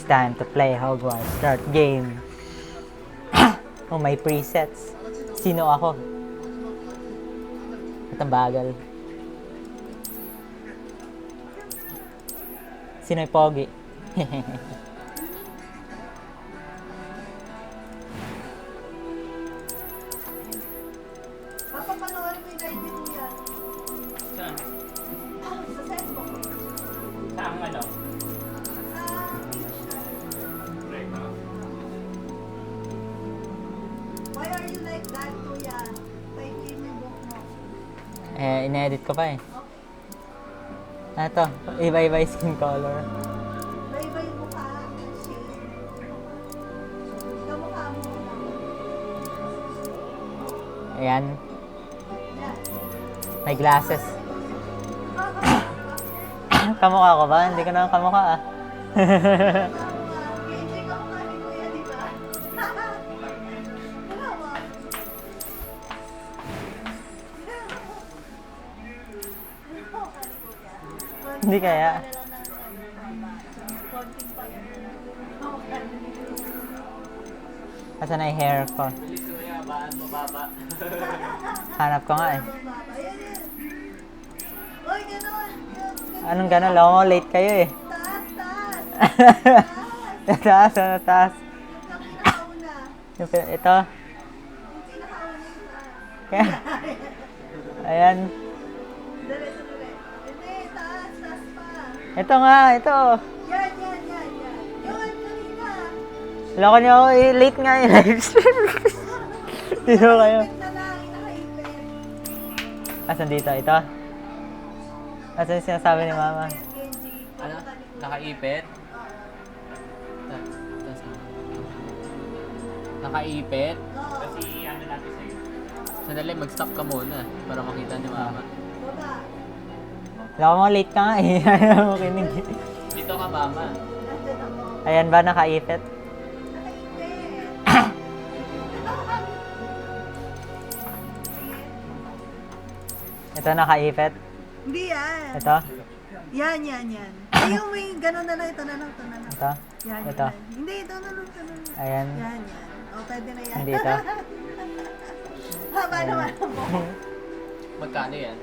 It's time to play Hogwarts. Start game. Oh, may presets. Sino ako? At ang bagal. Sino yung pogi? Papapanoorin mo yung guide ni Kuya. Saan? Sa cellphone. Saan ano? Proyekto. Why are you like that, Kuya? Type in yung book mo. In-edit ko pa eh. Ito, iba-iba yung skin color. Iba-iba yung mukha. Shade. Kamukha mo lang. Ayan, Yan. may glasses. Kamukha ko ba? Hindi ko naman kamukha ah. Hindi kamukha ni Kuya, di ba? Wala mo. Hindi kaya. Konting pa yun. Asan na yung hair ko? Bilis Kuya, baan mo baba? Hanap ko nga eh. Ayan yan. Uy, gano'n. Anong gano'n? Loko mo, late kayo eh. Taas, taas. Taas, ano taas? Yung pinakauna. Ito. Yung pinakauna yung taas. Kaya, ayan. Dali, dali. Hindi, taas, taas pa. Ito nga, ito. Yan. Yun, kanina. Loko niyo ako eh. Late nga yung live stream. Dito kayo. Ipit na lang, nakaipit. Asan dito? Ito? Asan yung sinasabi ni Mama? Genji. Ano? Nakaipit? Nakaipit? Oo. Kasi ano natin sa'yo? Sandali, mag-stop ka muna para makita ni Mama. Baba. Loko mo, late ka nga eh. Ayaw mo kinig. Dito ka, Mama. Nandyan ako. Ayan ba, nakaipit? Nakaipit. Ito, nakaipit? Hindi yan. Ito? Yan. Ay, yung may gano'n na lang. Ito na lang. Ito? Yan. Ito? Hindi, ito na lang. Ayan. Yan. O, pwede na yan. Hindi ito? Haba naman mo. Magkano yan?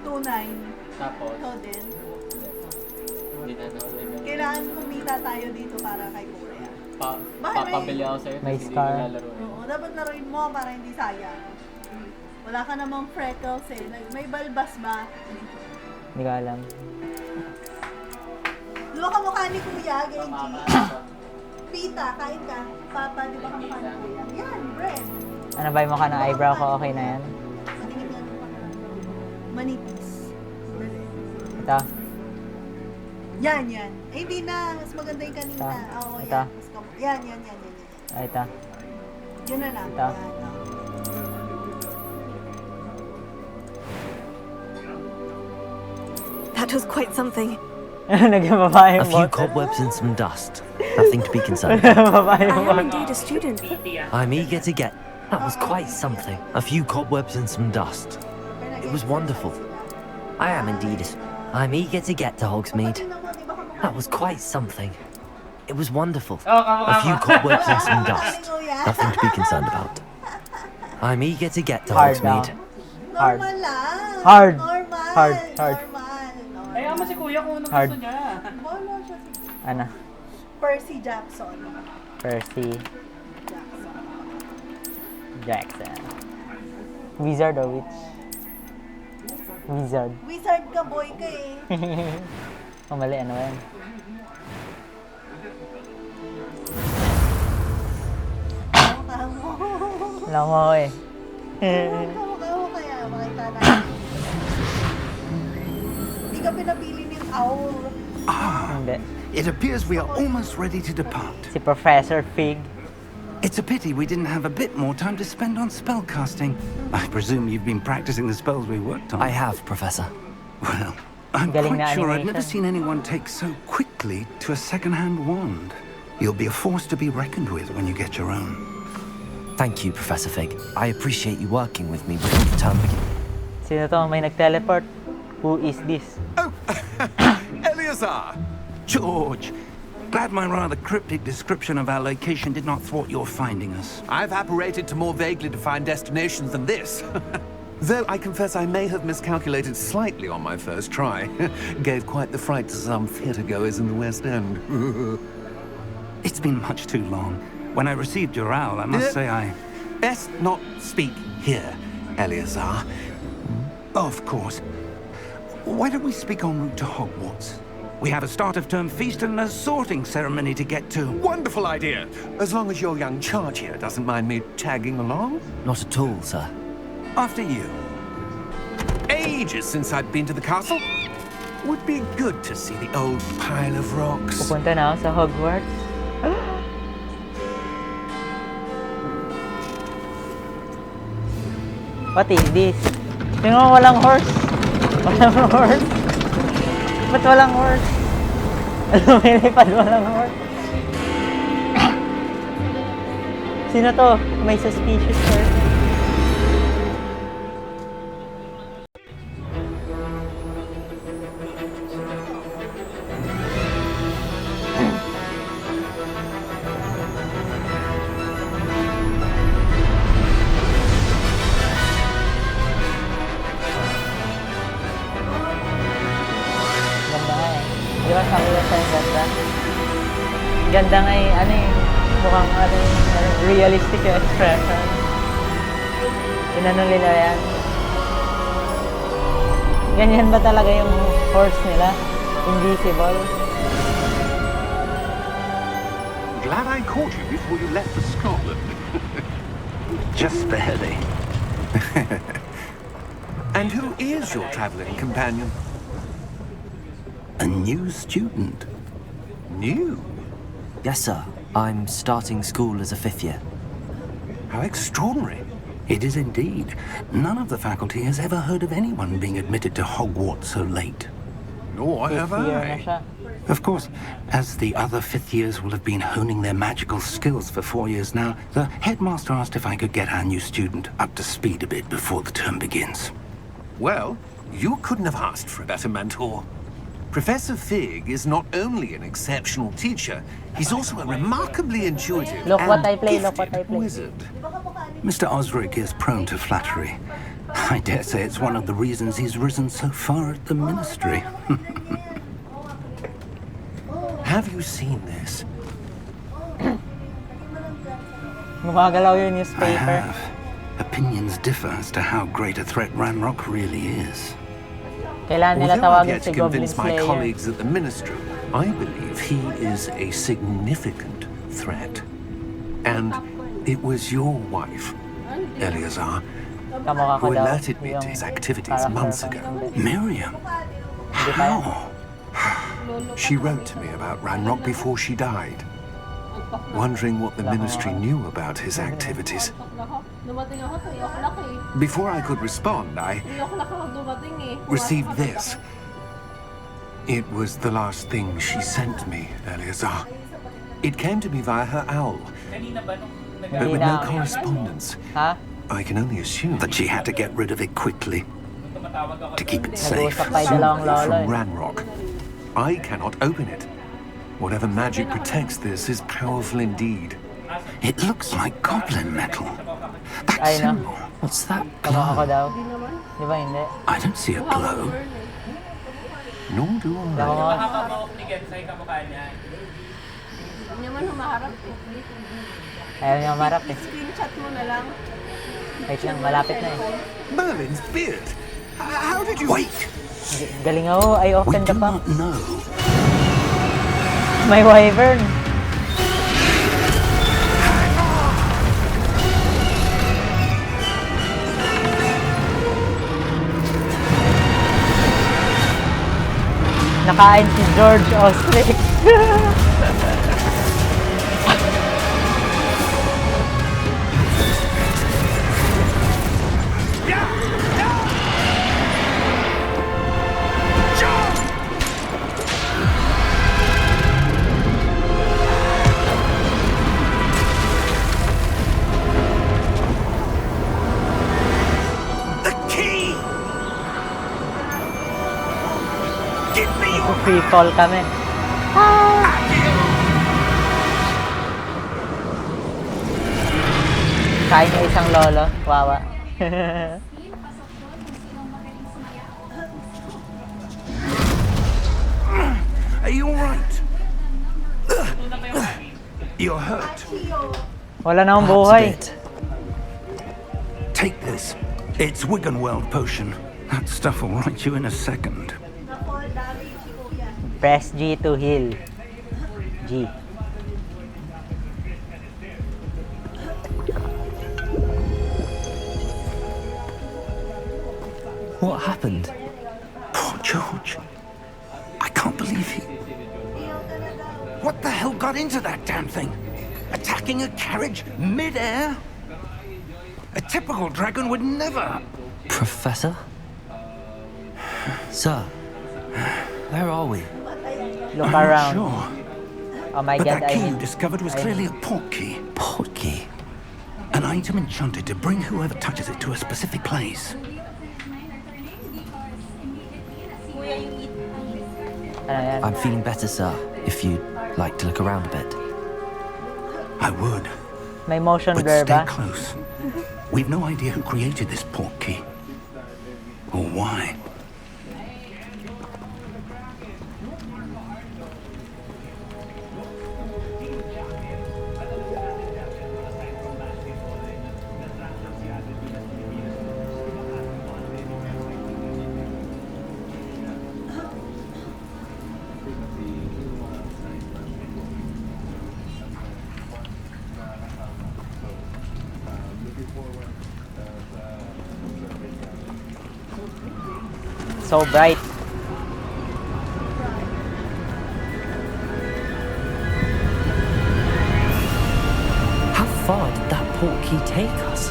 2.9. Tapos, Ikaw din. hindi na naman. Kailangan kumita tayo dito para kay Kuya. Papabili ako sa'yo May kasi hindi scar. ko lalaro. Oo, dapat laruin mo para hindi sayang. Wala ka namang freckles eh. May balbas ba? Hindi ko alam. Di ba kamukha ni Kuya, Genji? Mama, Pita, kain ka. Papa, di ba kamukha ni Kuya? Yan, bread. Ano ba yung mukha ng eyebrow ko? Okay na yan? Maningin lang pa. Manipis. Dali. Ito? Yan. Eh, hindi na. Mas maganda yung kanina. Ito. Oo, Ito. yan. Yan. Ah, ito. Yun na lang. Ito. Yan, oo. That was quite something. Nagbabae A yung few boses. cobwebs and some dust. Nothing to be concerned about. Nagbabae I yung am boses. indeed a student. I'm eager to get... That was quite something. A few cobwebs and some dust. It was wonderful. I am indeed... I'm eager to get to Hogsmeade. That was quite something. It was wonderful. A few cobwebs and some dust. Nothing to be concerned about. I'm eager to get to Hard Hogsmeade. Hard. Normal lang. Hard. Normal. Hard. Normal. Kaya mo si Kuya kung anong Hard. gusto niya. Wala siya si Ano? Percy Jackson. Percy Jackson. Jackson. Wizard or witch? Wizard. Wizard ka, boy ka eh. Oh, mali. Ano ba yan? Kamukha mo. Alam mo ako eh. Kamukha mo kaya. Makita natin. Hindi ka pinapili ng owl. Hindi. It appears we are almost ready to depart. Si Professor Fig. It's a pity we didn't have a bit more time to spend on spellcasting. I presume you've been practicing the spells we worked on. I have, Professor. Well, I'm Galing na quite sure I've never animation. seen anyone take so quickly to a second-hand wand. You'll be a force to be reckoned with when you get your own. Thank you, Professor Fig. I appreciate you working with me before the term begins. Sino to? May nag-teleport. Who is this? Eleazar! George, Glad my rather cryptic description of our location did not thwart your finding us. I've apparated to more vaguely defined destinations than this. Though I confess I may have miscalculated slightly on my first try. Gave quite the fright to some theatre-goers in the West End. It's been much too long. When I received your owl, I must say I... Best not speak here, Eleazar. Of course. Why don't we speak en route to Hogwarts? We have a start-of-term feast and a sorting ceremony to get to. Wonderful idea! As long as your young charge here doesn't mind me tagging along. Not at all, sir. After you. Ages since I'd been to the castle. Would be good to see the old pile of rocks. Pupunta na ako sa Hogwarts. What is this? Tingnan mo, walang horse. Walang horse. Ba't walang horse? Lumilipad, walang horse. Sino to? May suspicious horse. Ganda nga eh. Di ba sabi ko sa'yo ganda? Ganda nga eh, ano eh, mukhang ano yung realistic yung expression. Inano nila yan. Ganyan ba talaga yung horse nila? Invisible? Glad I caught you before you left for Scotland. Just barely. And who is your traveling companion? A new student. New? Yes, sir. I'm starting school as a 5th year. How extraordinary. It is indeed. None of the faculty has ever heard of anyone being admitted to Hogwarts so late. Nor have Fifth year na I. siya. Of course, as the other 5th years will have been honing their magical skills for 4 years now, the headmaster asked if I could get our new student up to speed a bit before the term begins. Well, you couldn't have asked for a better mentor. Professor Fig is not only an exceptional teacher, he's also a remarkably intuitive Look what and I play, look what I gifted play. wizard. Mr. Osric is prone to flattery. I dare say it's one of the reasons he's risen so far at the ministry. Have you seen this? Gumagalaw yung I newspaper. have. Opinions differ as to how great a threat Ranrock really is. Kailangan nila Although I've tawagin yet si to Goblin convince my Slayer. colleagues at the Ministry, I believe he is a significant threat. And it was your wife, Eleazar, Kamukha ko who daw. alerted me to yung his activities character months ko. ago. Hindi. Miriam? Hindi pa yan. How? She wrote to me about Ranrock before she died, wondering what the Ministry knew about his activities. Dumating ako to, iyok laki. Before I could respond, I Iyok laki ako dumating eh. received this. It was the last thing she sent me, Eleazar. It came to me via her owl, but with no correspondence. Ha? I can only assume That she had to get rid of it quickly to keep it safe. Nag-uusap tayo dalawang lolo from eh. Ranrock. I cannot open it. Whatever magic protects this is powerful indeed. It looks like goblin metal. That I know. symbol. What's that Kamukha ko glow? daw. Di ba hindi? I don't see a glow. Nor do I. Ako nga. Hindi naman humaharap eh. Ayaw niya marap eh. Screenshot mo na lang. Wait lang, malapit na eh. Merlin's beard. How did you... Wait! Galing ako, I We opened the do pump. not know. May wyvern. Nakain si George Ostrich. The key! Give me your Free fall kami. Kain yung isang lolo. Wawa. Are you alright? You're hurt. Wala na akong Perhaps a buhay. bit. Take this. It's Wiggenweld potion. That stuff will right you in a second. Na-fall damage si Kuya. Press G to heal. G. What happened? Poor George. I can't believe he... What the hell got into that damn thing? Attacking a carriage mid-air? A typical dragon would never... Professor? Sir, where are we? Look I'm around. not sure. Oh my But god, that I key you need... discovered was clearly a port key. Port key. An item enchanted to bring whoever touches it to a specific place. Ano yan? I'm feeling better, sir. If you'd like to look around a bit. I would, May motion but blur stay ba? close. We've no idea who created this port key. Or why. So bright. How far did that port key take us?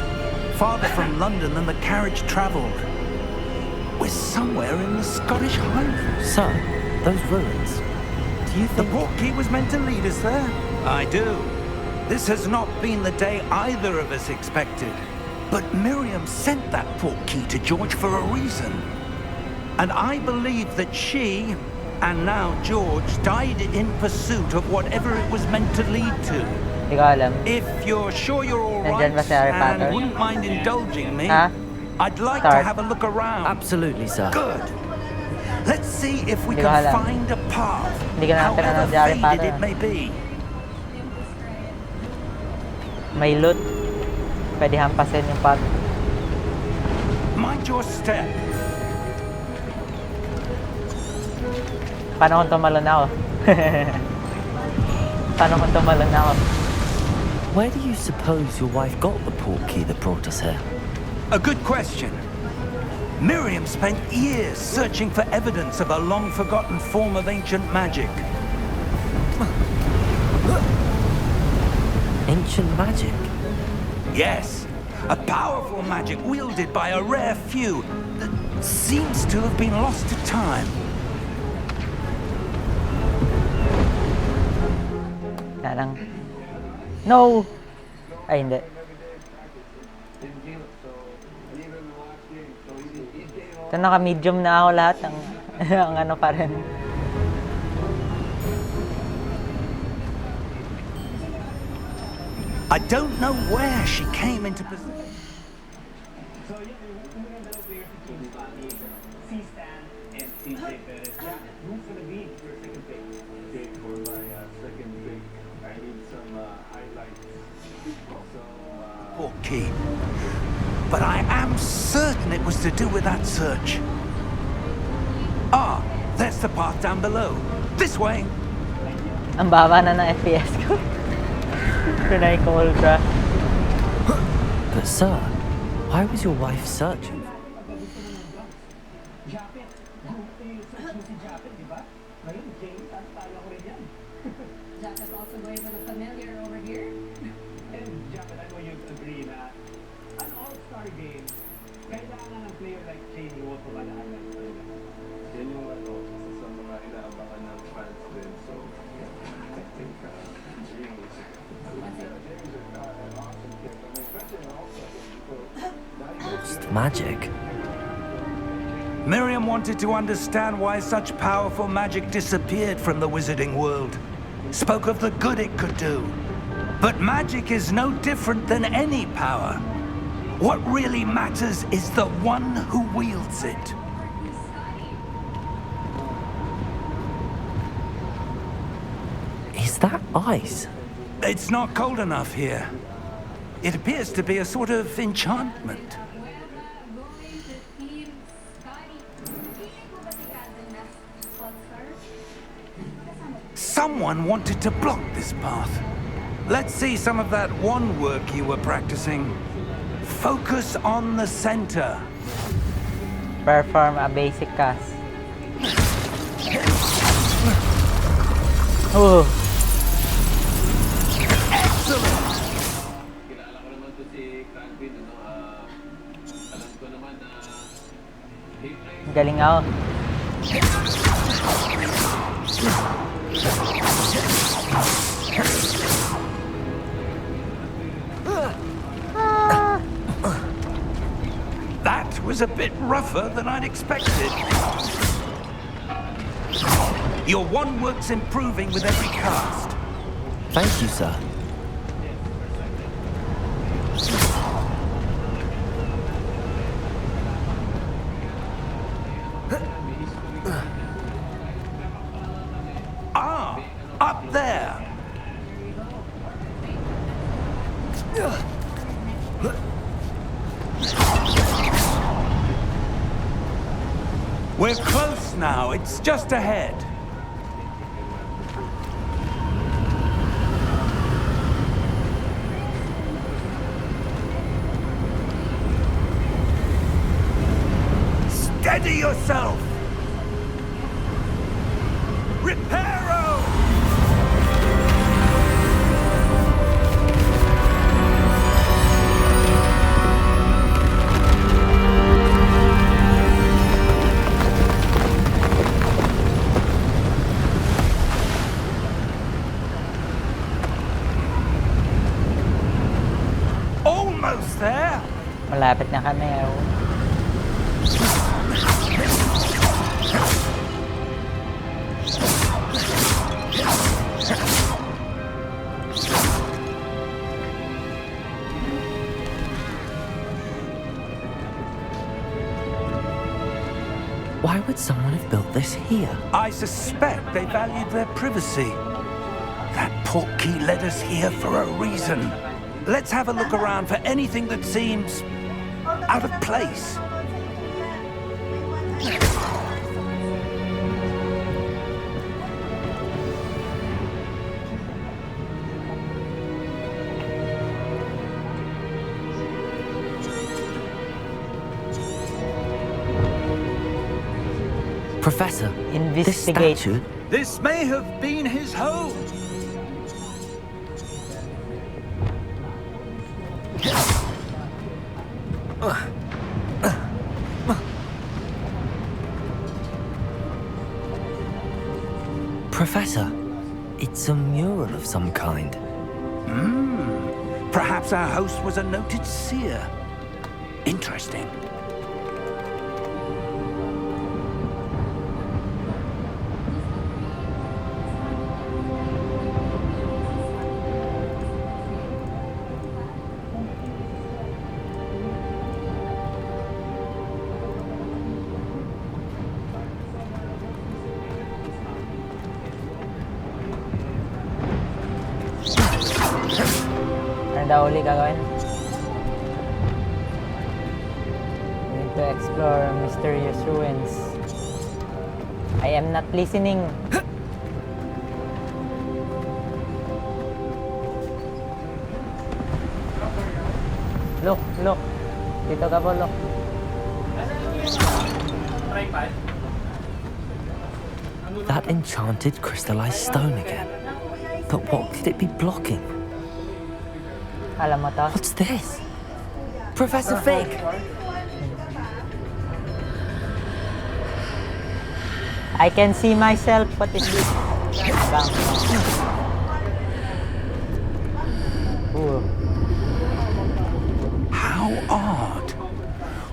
Farther from London than the carriage travelled. We're somewhere in the Scottish Highlands. Sir, those ruins. Do you The think... port key was meant to lead us there? I do. This has not been the day either of us expected. But Miriam sent that port key to George for a reason. And I believe that she, and now George, died in pursuit of whatever it was meant to lead to. Hindi ko alam. If you're sure you're all Nandyan right ba si Harry Potter? and wouldn't mind indulging me, Ha? I'd like to Start. have a look around. Absolutely, sir. Good. Let's see if we Hindi ko can alam. find a path, Hindi ka natin however pinanood si Harry faded Potter. it may be. May loot. Pwede hampasin yung pag... Mind your step. Paano kung tumalon ako? Paano kung tumalon ako? Where do you suppose your wife got the port key that brought us here? A good question. Miriam spent years searching for evidence of a long-forgotten form of ancient magic. Ancient magic? Yes, a powerful magic wielded by a rare few that seems to have been lost to time. Na lang. No! Ay, hindi. Ito naka-medium na ako lahat. Ang ano pa rin. I don't know where she came into possession. Key. But I am certain it was to do with that search. Ah, there's the path down below. This way. Ang baba na ng FPS ko. Tunay ko ultra. But sir, why was your wife searching? Jack's also going for the familiar over here. Lost magic? Miriam wanted to understand why such powerful magic disappeared from the wizarding world. Spoke of the good it could do. But magic is no different than any power. What really matters is the one who wields it. Is that ice? It's not cold enough here. It appears to be a sort of enchantment. Someone wanted to block this path. Let's see some of that wand work you were practicing. Focus on the center. Perform a basic cast. Oh. Galing ako. That was a bit rougher than I'd expected. Your wand work's improving with every cast. Thank you, sir. Ah, up there. We're close now. It's just ahead. Steady yourself. Reparo! Almost there. Malapit na kami. Oh. Why would someone have built this here? I suspect they valued their privacy. That portkey led us here for a reason. Let's have a look around for anything that seems out of place. Professor, Investigate. this statue... This may have been his home. Professor, it's a mural of some kind. Perhaps our host was a noted seer. Interesting. Ano daw uli gagawin? We need to explore mysterious ruins. I am not listening. Look, look. Dito ka po, look. That enchanted crystallized stone again. But what could it be blocking? Alam mo to? What's this? Professor Fig! I can see myself. What is this? Bang. Ooh. How odd.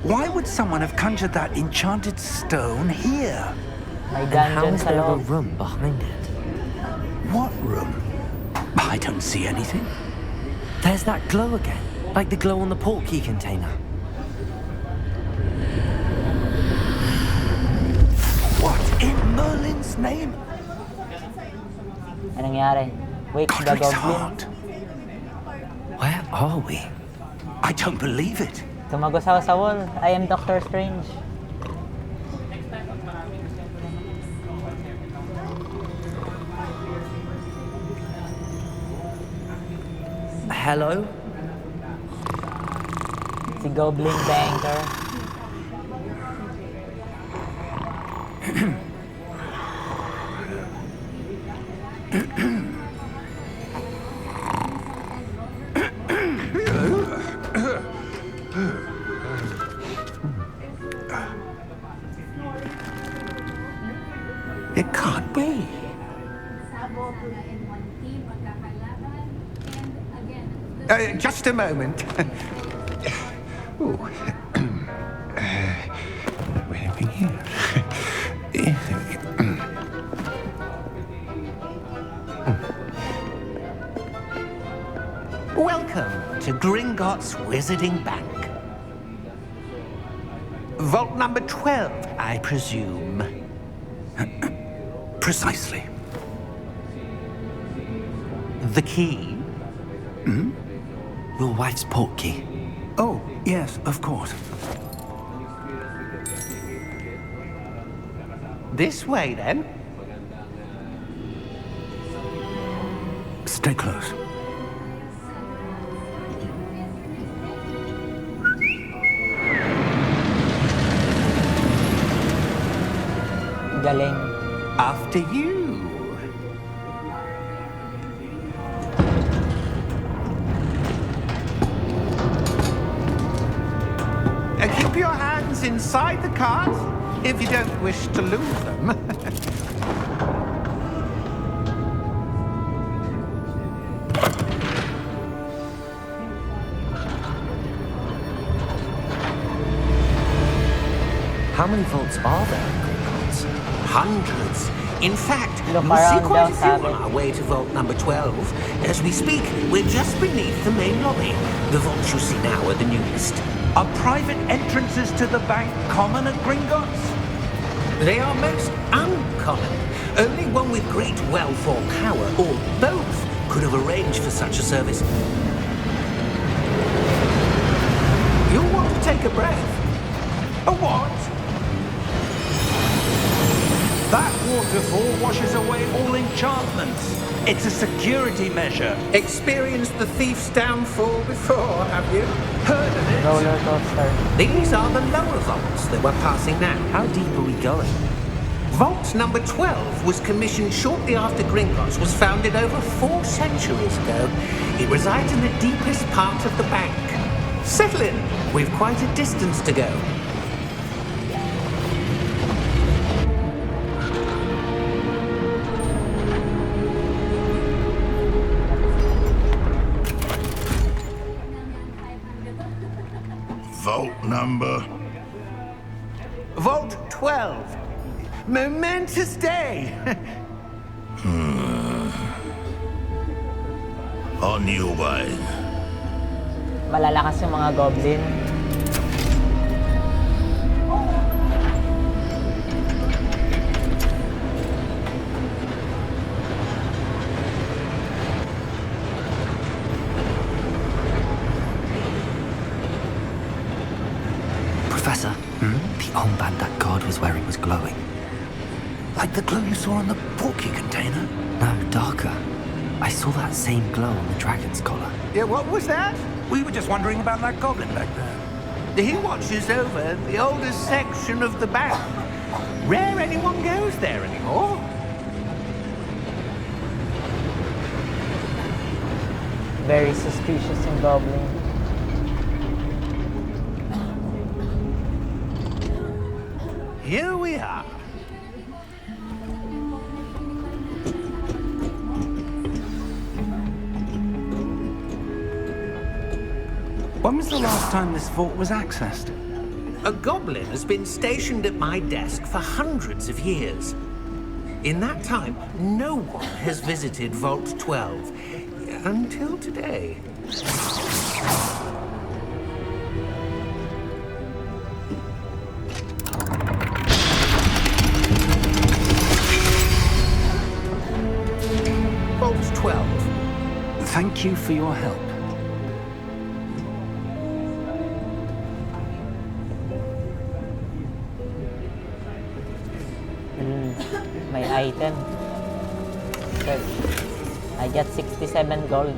Why would someone have conjured that enchanted stone here? May And how dungeon is sa there a loob. room behind it? What room? I don't see anything. There's that glow again, like the glow on the portkey container. What in Merlin's name? Anong nangyari? Wait, the Godric's goblin. heart. Where are we? I don't believe it. Tumagusaw sa wall. I am Doctor Strange. Hello? Si Goblin Banker. It can't be. Just a moment. Ooh. Where are we here? Welcome to Gringotts Wizarding Bank. Vault number 12, I presume. Precisely. The key? Your wife's portkey. Oh, yes, of course. This way, then. Stay close. Galing. After you. Keep your hands inside the cart if you don't wish to lose them. How many vaults are there in Gringotts? Hundreds. In fact, Look we'll see around quite a down, few on Sabbath. our way to vault number 12. As we speak, we're just beneath the main lobby. The vaults you see now are the newest. Are private entrances to the bank common at Gringotts? They are most uncommon. Only one with great wealth or power, or both, could have arranged for such a service. You'll want to take a breath. A what? That waterfall washes away all enchantments. It's a security measure. Experienced the thief's downfall before, have you? Heard of it? Roller coaster. These are the lower vaults that we're passing now. How deep are we going? Vault number 12 was commissioned shortly after Gringotts was founded over 4 centuries ago. It resides in the deepest part of the bank. Settle in. We've quite a distance to go. Vault number. Vault 12. Momentous day. On your way. Malalakas yung mga goblin. Professor, the armband that guard was wearing was glowing. Like the glow you saw on the portkey container? No, darker. I saw that same glow on the dragon's collar. Yeah, what was that? We were just wondering about that goblin back there. He watches over the oldest section of the bank. Rare anyone goes there anymore. Very suspicious yung goblin. Here we are. When was the last time this vault was accessed? A goblin has been stationed at my desk for hundreds of years. In that time, no one has visited Vault 12. Until today. Vault 12. Thank you for your help. May item. Good. I got 67 gold.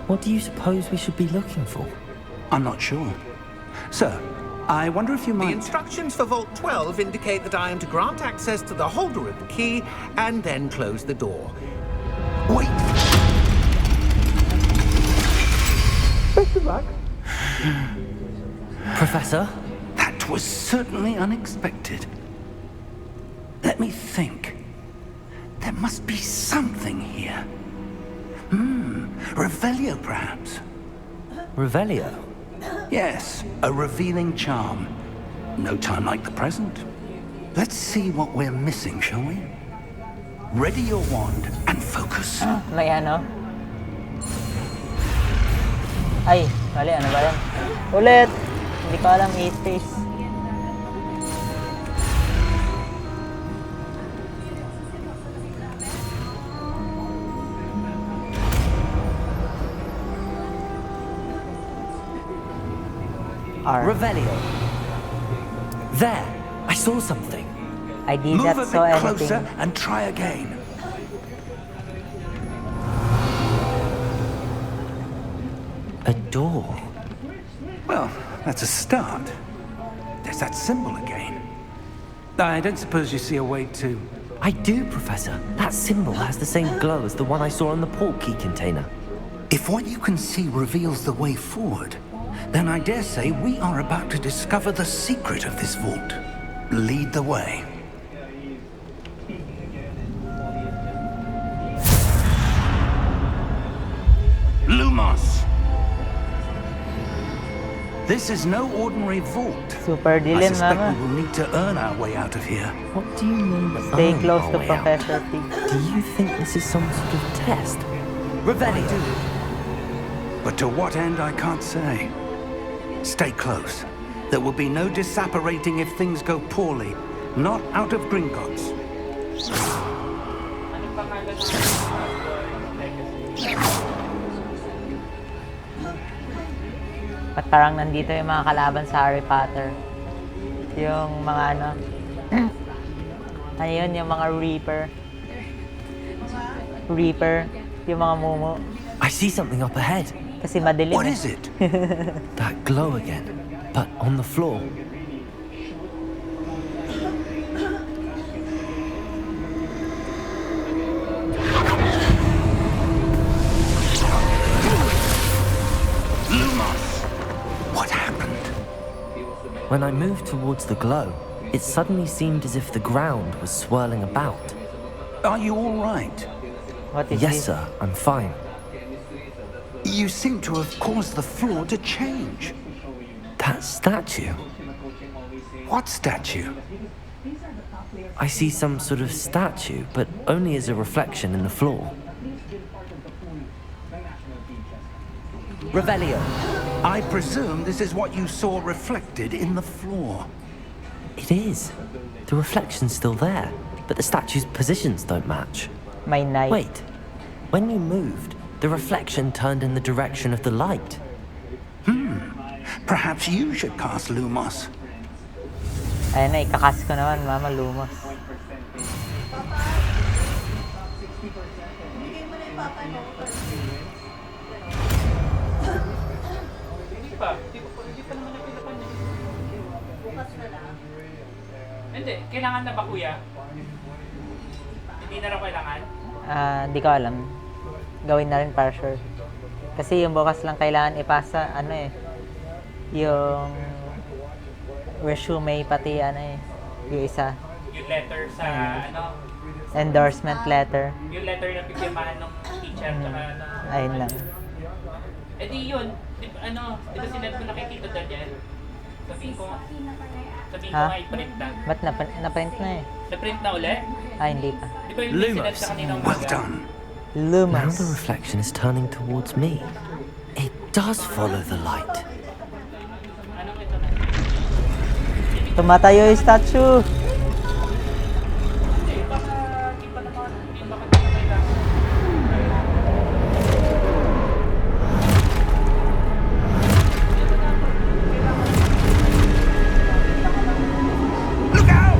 What do you suppose we should be looking for? I'm not sure. Sir, I wonder if you The might... instructions for Vault 12 indicate that I am to grant access to the holder of the key and then close the door. Wait! Professor? That was certainly unexpected. Let me think. There must be something here. Revelio, perhaps? Revelio? Yes, a revealing charm. No time like the present. Let's see what we're missing, shall we? Ready your wand and focus. May ano? Ay, mali. Ano ba yan? Ulit! Hindi ko alam e-space. R. Revelio. There! I saw something. I did Move not a saw bit anything. closer and try again. A door. Well, that's a start. There's that symbol again. I don't suppose you see a way to... I do, Professor. That symbol has the same glow as the one I saw in the port key container. If what you can see reveals the way forward, then I dare say we are about to discover the secret of this vault. Lead the way. Lumos! This is no ordinary vault. Super I dilim, suspect Mama. we will need to earn our way out of here. What do you mean? Stay earn close our to way out? Professor T. Do you think this is some sort of test? Revelio. But to what end, I can't say. Stay close. There will be no disapparating if things go poorly. Not out of Gringotts. At parang nandito yung mga kalaban sa Harry Potter. Yung mga ano. Ano yun? Yung mga Reaper. Reaper. Yung mga mumu. I see something up ahead. Kasi madilim. What eh. is it? That glow again, but on the floor. Lumos! What happened? When I moved towards the glow, it suddenly seemed as if the ground was swirling about. Are you all right? What is Yes, this? sir, I'm fine. You seem to have caused the floor to change. That statue. What statue? I see some sort of statue, but only as a reflection in the floor. Revelio. I presume this is what you saw reflected in the floor. It is. The reflection's still there, but the statue's positions don't match. May night. Wait. When you moved, the reflection turned in the direction of the light. Perhaps you should cast Lumos. Ayun na, ikakas ko naman, Mama Lumos. Bigay mo na yung papa mo. Hindi pa naman na pinapan niya. Bukas na lang. Hindi, kailangan na ba kuya? Hindi na raw kailangan? Di ko alam. Gawin na rin para sure. Kasi yung bukas lang kailangan ipasa, ano eh, yung resume pati ano eh, yung isa. Yung letter sa ano? Endorsement letter. Yung letter na pipirmahan ng teacher tsaka ano? Ayun lang. Eh di yun, di ba sinabi ko na kay Tito Daniel? Sabihin ko Ha? nga i-print na. Ba't na-print na eh? Na-print na uli? Ah, hindi pa. Di ba yung sinad sa kanina Well umaga? done. Now Lumos. the reflection is turning towards me. It does follow the light. Anong ito na? Tumatayo yung statue. Hindi, baka di pa naman, di baka di na kailangan. Look out!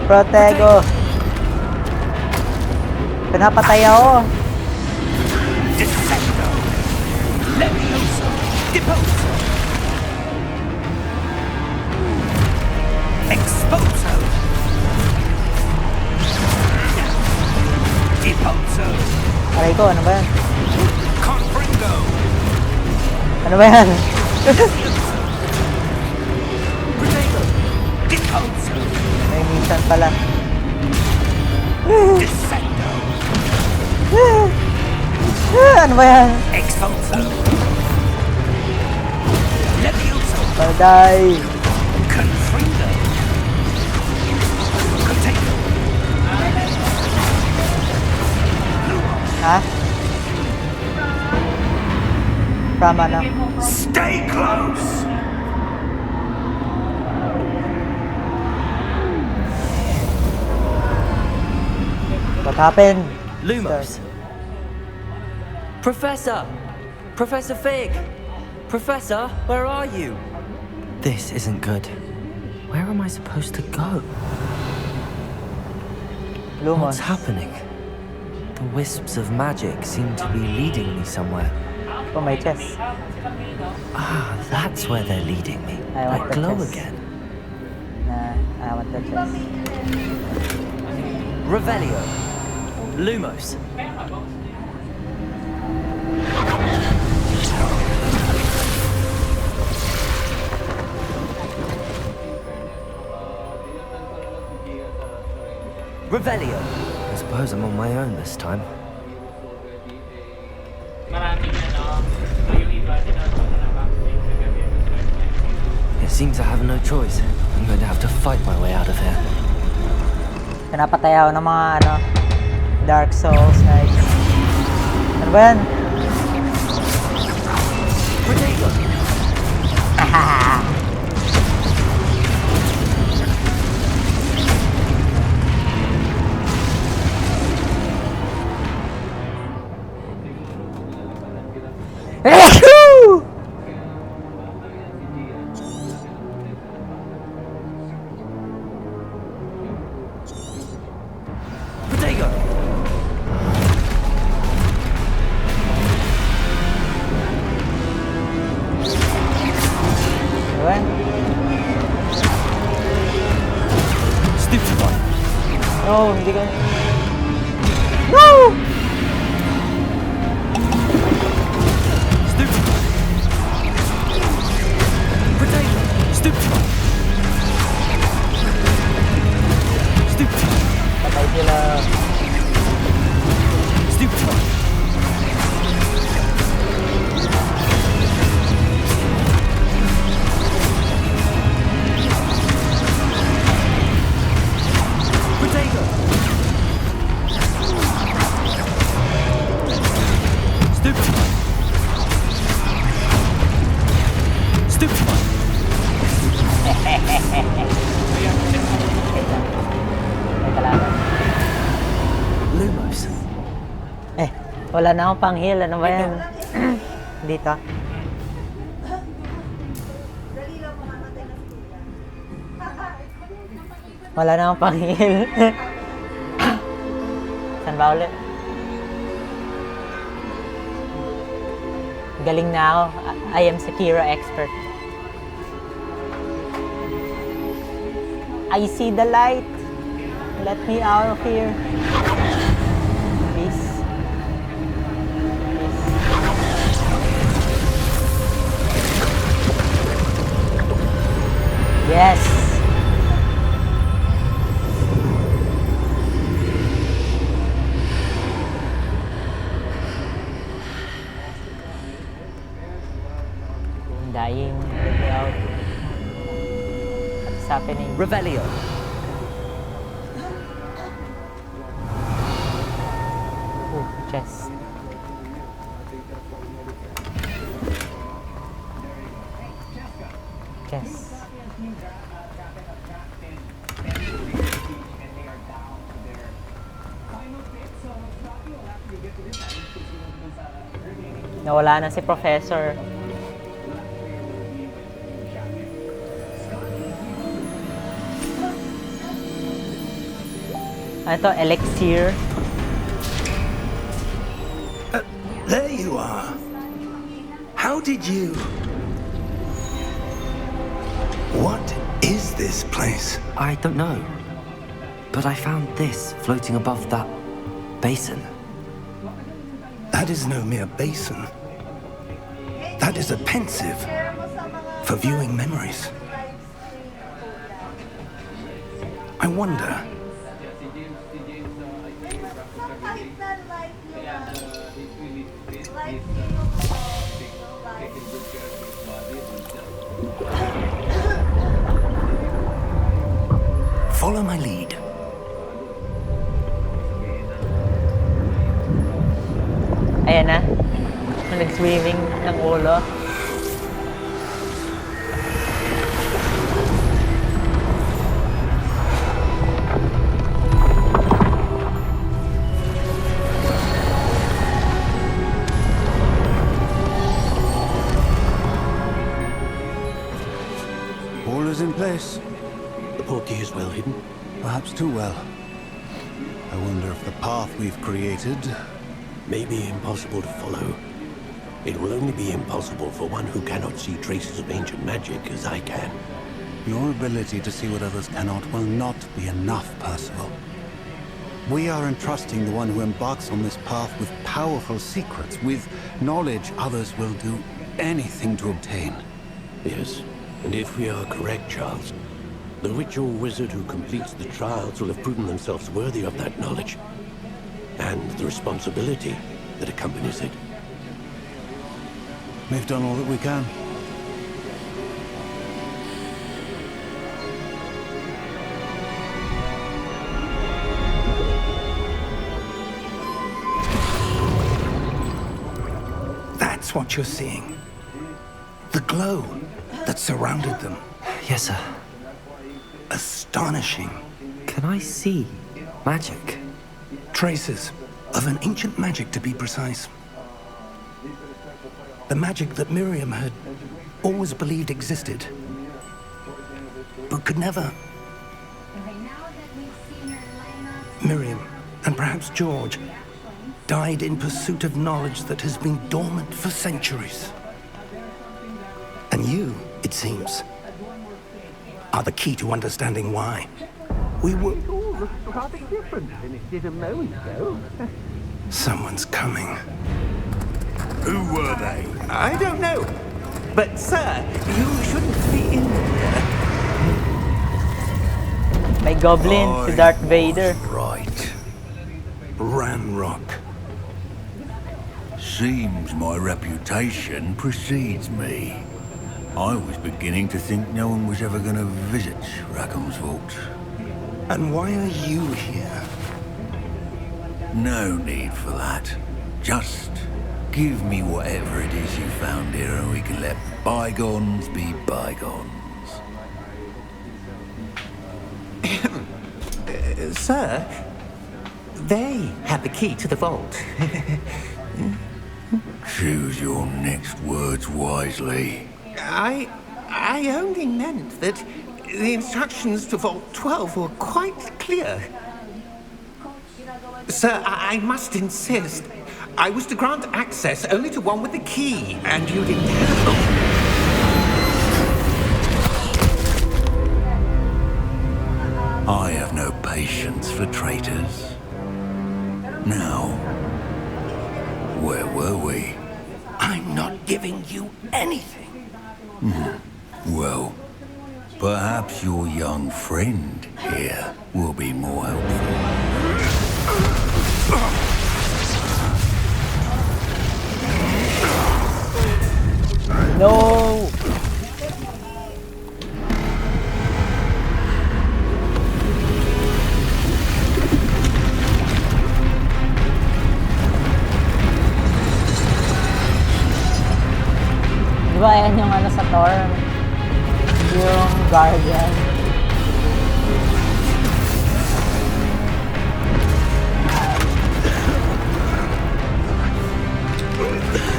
Protego. Pinapatay ako. Dissecto! Levioso! Deposo! Exposo! Deposo! Aray ko, ano ba yan? Confringo! Ano ba yan? Protego! Deposo! May mission pala. Dissecto! Ano ba yan? Exposo! Levioso! Patay. Confringo! Protego! Ha? From ano? Stay close! What happened? Lumos. Professor! Professor Fig! Professor, where are you? This isn't good. Where am I supposed to go? Lumos. What's happening? The wisps of magic seem to be leading me somewhere. Oh, my chest. Ah, that's where they're leading me. I want I the glow chest. again. Nah, I want the chest. Revelio. Lumos. Revelio. I suppose I'm on my own this time. Maraming ano, so yung iba, tinatawag na backplate sa gabi. It seems I have no choice. I'm going to have to fight my way out of here. Pinapatay ako ng mga ano, Dark Souls like. Ano ba yan? Protego. Protego. Ano ba yan? Stupefy. No, hindi ko. No! Stupefy. Protego. Stupefy. Stupefy. Patay sila. Stupefy. Protego. Stupefy. Stupefy. May kalaban. Lumos. Eh, wala na akong pang-heal. Ano ba yan? Dito. Dali lang makamatay na si Kuya. Wala na akong pang-heal. Saan ba ulit? Galing na ako. I am Sekiro expert. I see the light. Let me out of here. Please. Please. Yes. I'm dying. Let me out. happening. Revelio. Ooh, chest. Chest. Nawala na si Professor. Ano to? Elixir. There you are. How did you... What is this place? I don't know. But I found this floating above that basin. That is no mere basin. That is a pensive for viewing memories. I wonder... Follow my lead. Ayan na. Nag-swimming ng ulo. All is in place. The portkey is well hidden. Perhaps too well. I wonder if the path we've created... may be impossible to follow. It will only be impossible for one who cannot see traces of ancient magic as I can. Your ability to see what others cannot will not be enough, Percival. We are entrusting the one who embarks on this path with powerful secrets, with knowledge others will do anything to obtain. Yes, and if we are correct, Charles, the ritual wizard who completes the trials will have proven themselves worthy of that knowledge, and the responsibility that accompanies it. We've done all that we can. That's what you're seeing. The glow that surrounded them. Yes, sir. Astonishing. Can I see magic? Traces of an ancient magic, to be precise. The magic that Miriam had always believed existed, but could never. Miriam, and perhaps George, died in pursuit of knowledge that has been dormant for centuries. And you, it seems, are the key to understanding why. We were... It all looks rather different than it did a moment ago. Someone's coming. Who were they? I don't know. But, sir, you shouldn't be in here. May goblin, si Darth Vader. Right. Ranrock. Seems my reputation precedes me. I was beginning to think no one was ever going to visit Rackham's vault. And why are you here? No need for that. Just give me whatever it is you found here and we can let bygones be bygones. Sir, they have the key to the vault. Choose your next words wisely. I only meant that the instructions to Vault 12 were quite clear. Sir, I must insist. I was to grant access only to one with the key, and you didn't have I have no patience for traitors. Now, where were we? I'm not giving you anything. Well, perhaps your young friend here will be more helpful. No! ba yan yung ano sa Thor? Yung Guardian.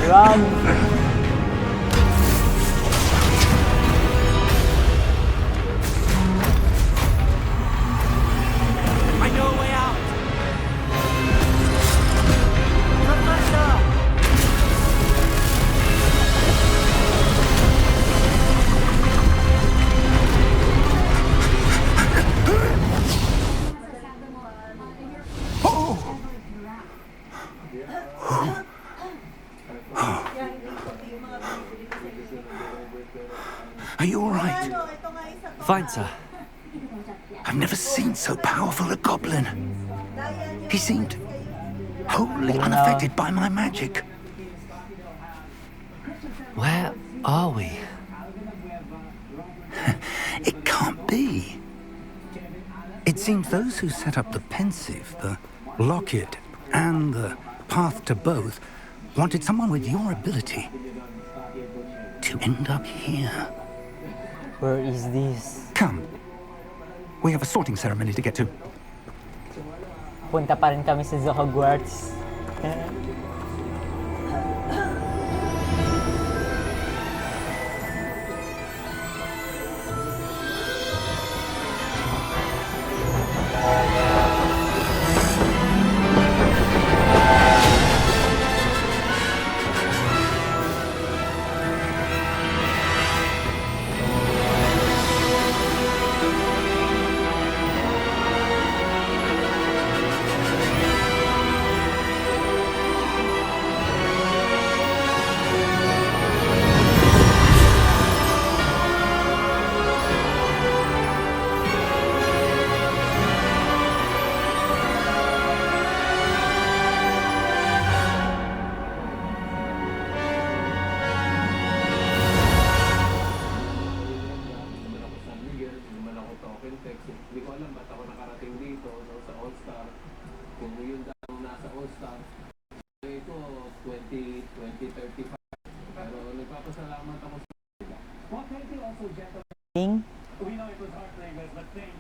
Run! I know a way out. Professor! Are you all right? Fine, sir. I've never seen so powerful a goblin. He seemed wholly unaffected by my magic. Where are we? It can't be. It seems those who set up the pensive, the locket, and the path to both wanted someone with your ability to end up here. Where is this? Come. We have a sorting ceremony to get to. Punta pa rin kami sa Hogwarts.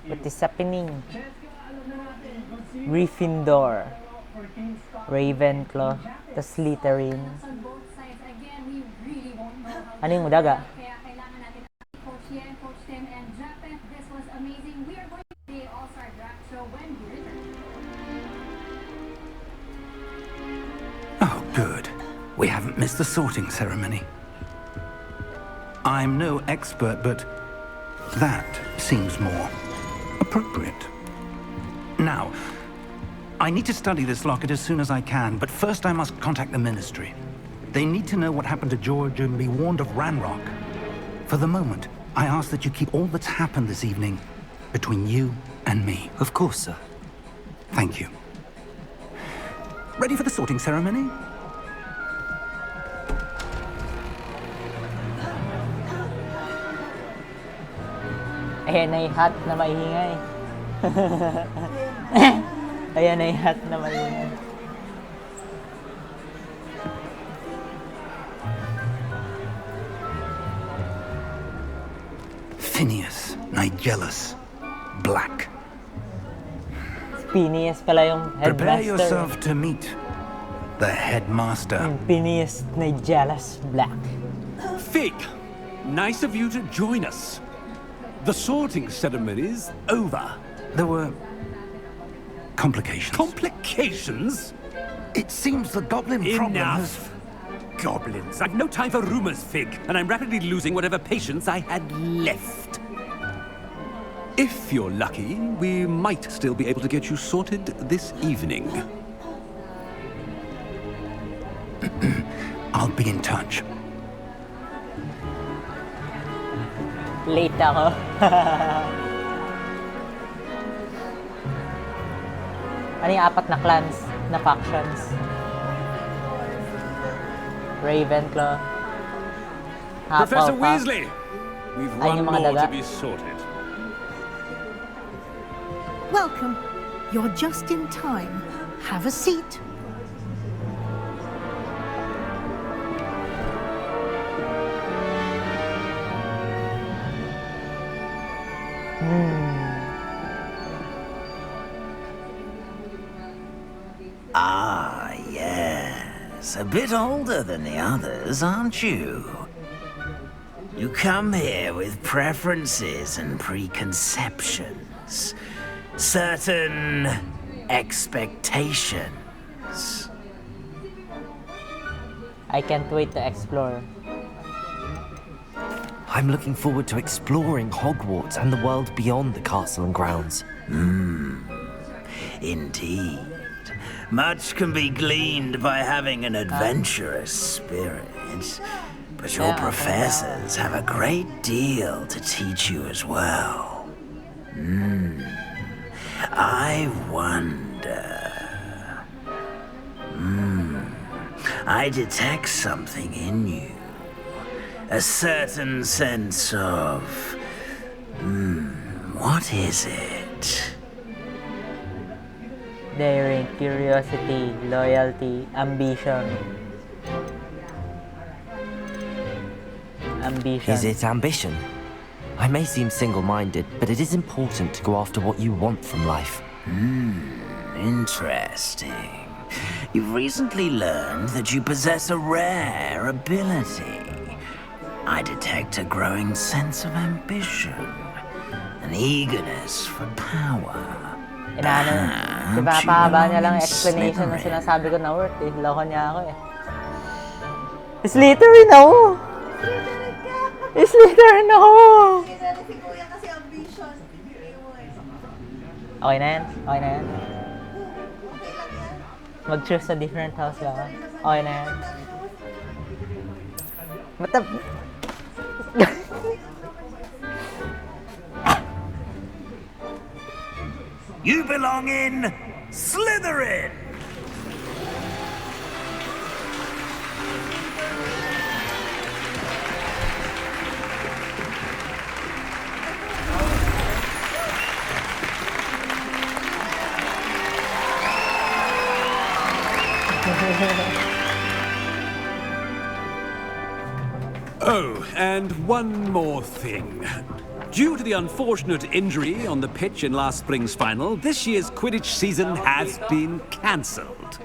What is happening? Gryffindor, Ravenclaw, the Slytherin. Ano yung daga? Oh, good. We haven't missed the sorting ceremony. I'm no expert, but that seems more appropriate. Now, I need to study this locket as soon as I can, but first I must contact the Ministry. They need to know what happened to George and be warned of Ranrock. For the moment, I ask that you keep all that's happened this evening between you and me. Of course, sir. Thank you. Ready for the sorting ceremony? Ayan na yung hat na maingay. Ayan na yung hat na maingay. Phineas, Nigellus, Black. Phineas pala yung headmaster. Prepare yourself to meet the headmaster. Phineas Nigellus Black. Fig, nice of you to join us. The sorting ceremony's over. There were complications. Complications? It seems the goblin problem has... Enough! Goblins. I've no time for rumors, Fig, and I'm rapidly losing whatever patience I had left. If you're lucky, we might still be able to get you sorted this evening. I'll be in touch. Late ako. Ano yung apat na clans, na factions? Ravenclaw, Professor Hufflepuff. Weasley, we've Ayun one yung mga more daga. to be sorted. Welcome. You're just in time. Have a seat. Ah, yes. A bit older than the others, aren't you? You come here with preferences and preconceptions. Certain expectations. I can't wait to explore. I'm looking forward to exploring Hogwarts and the world beyond the castle and grounds. Indeed. Much can be gleaned by having an adventurous spirit. But your professors have a great deal to teach you as well. I wonder... I detect something in you. A certain sense of... what is it? Daring, curiosity, loyalty, ambition. Ambition. Is it ambition? I may seem single-minded, but it is important to go after what you want from life. Interesting. You've recently learned that you possess a rare ability. I detect a growing sense of ambition, an eagerness for power. Pinapahaba niya lang explanation ng sinasabi ko na worth eh. Loko niya ako eh. Slytherin ako! Slytherin ako! Okay na yan? Okay na yan? Mag-choose sa different house lang ako. Okay na yan? You belong in Slytherin! Oh, and one more thing. Due to the unfortunate injury on the pitch in last spring's final, this year's Quidditch season has been cancelled.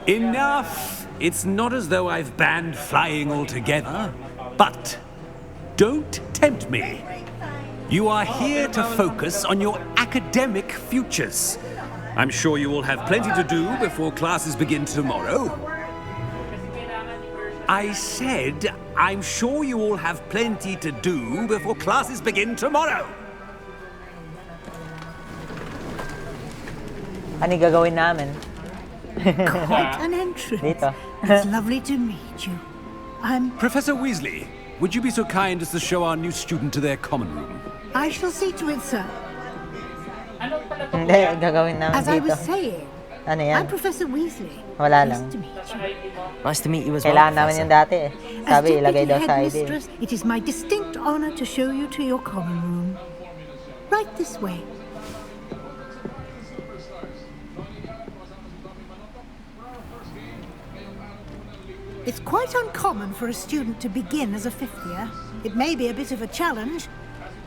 Enough! It's not as though I've banned flying altogether, but don't tempt me. You are here to focus on your academic futures. I'm sure you will have plenty to do before classes begin tomorrow. I said, I'm sure you all have plenty to do before classes begin tomorrow. Ano gagawin namin? Quite an entrance. Dito. It's lovely to meet you. I'm... Professor Weasley, would you be so kind as to show our new student to their common room? I shall see to it, sir. Hindi, gagawin namin As dito. I was saying, Ano yan? I'm Professor Weasley. Wala lang. Nice to meet you as well, Kailangan namin yung dati eh. Sabi, As ilagay Deputy daw sa ID. Headmistress, it is my distinct honor to show you to your common room. Right this way. It's quite uncommon for a student to begin as a fifth year. It may be a bit of a challenge,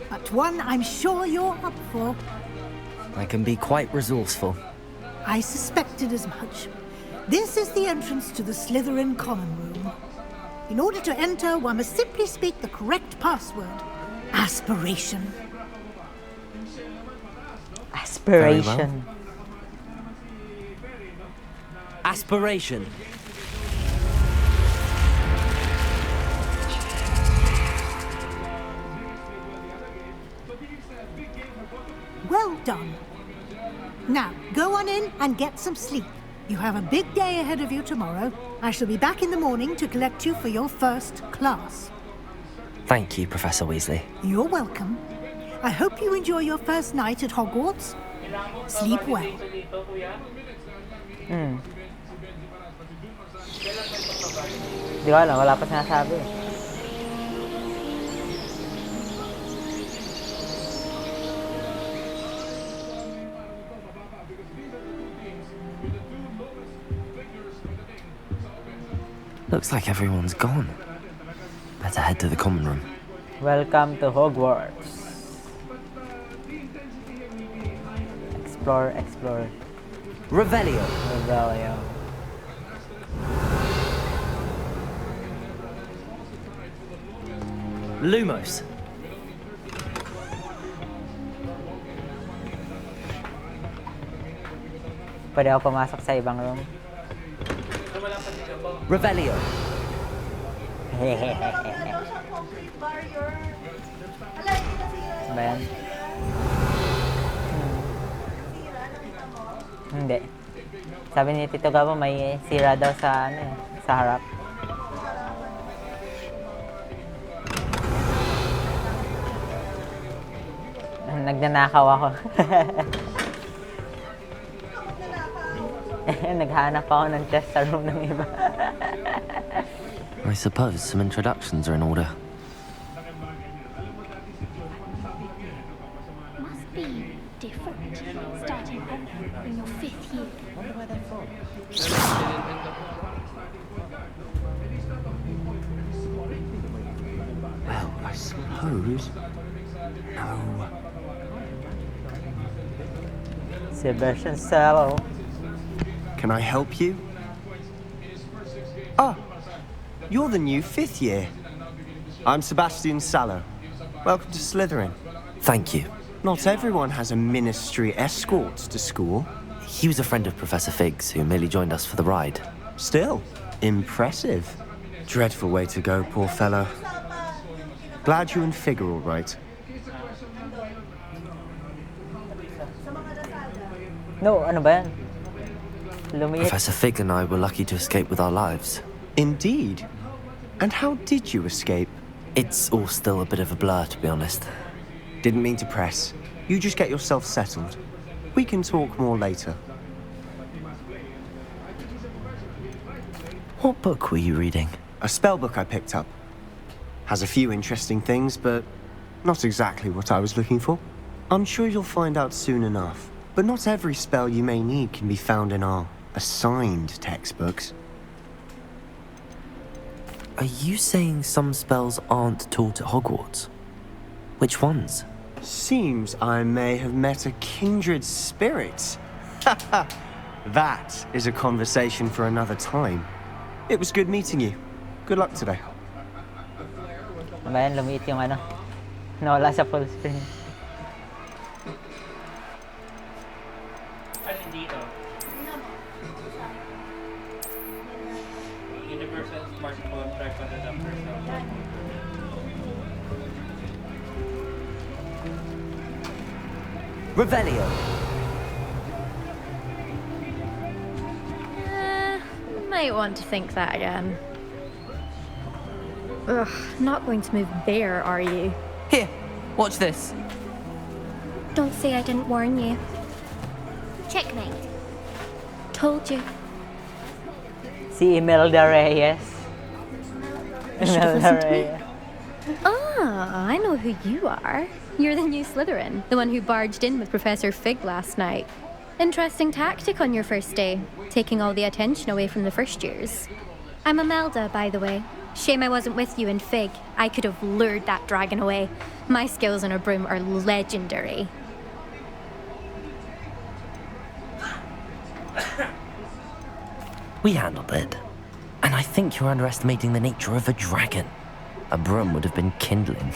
but one I'm sure you're up for. I can be quite resourceful. I suspected as much. This is the entrance to the Slytherin common room. In order to enter, one must simply speak the correct password. Aspiration. Aspiration. Aspiration. Well done. Now, go on in and get some sleep. You have a big day ahead of you tomorrow. I shall be back in the morning to collect you for your first class. Thank you, Professor Weasley. You're welcome. I hope you enjoy your first night at Hogwarts. Sleep well. Di ko alam, wala pa sinasabi. Looks like everyone's gone. Better head to the common room. Welcome to Hogwarts. Explore. Revelio. Lumos. Pwede ako pumasok sa ibang room. Revelio. Meron daw siyang concrete barrier. Ala, hindi nasira yung Ba yan? Sira, nakita mo? Hindi. Sabi ni Tito Gabo may sira daw sa sa harap. Nagnanakaw ako. Naghanap ako ng chest sa room ng iba. I suppose some introductions are in order. Must be different, starting off in your 5th year. Wonder where they're from. Well, I suppose... No. Sebastian Sallow. Can I help you? Ah, you're the new 5th year. I'm Sebastian Sallow. Welcome to Slytherin. Thank you. Not everyone has a ministry escort to school. He was a friend of Professor Fig's who merely joined us for the ride. Still, impressive. Dreadful way to go, poor fellow. Glad you and Fig are all right. No, ano ba yan? Lumiit. Professor Fig and I were lucky to escape with our lives. Indeed. And how did you escape? It's all still a bit of a blur, to be honest. Didn't mean to press. You just get yourself settled. We can talk more later. What book were you reading? A spell book I picked up. Has a few interesting things, but not exactly what I was looking for. I'm sure you'll find out soon enough. But not every spell you may need can be found in our assigned textbooks. Are you saying some spells aren't taught at Hogwarts? Which ones? Seems I may have met a kindred spirit. That is a conversation for another time. It was good meeting you. Good luck today. Ano ba yan? Lumiit yung nawala sa full screen. Alin dito? Universal Smart Contract on the person. Revelio. Might want to think that again. Ugh, not going to move there, are you? Here, watch this. Don't say I didn't warn you. Checkmate. Told you. Si Imelda Reyes. Imelda Reyes. Ah, I know who you are. You're the new Slytherin, the one who barged in with Professor Fig last night. Interesting tactic on your first day, taking all the attention away from the first years. I'm Imelda, by the way. Shame I wasn't with you in Fig. I could have lured that dragon away. My skills on a broom are legendary. We handled it. And I think you're underestimating the nature of a dragon. A broom would have been kindling.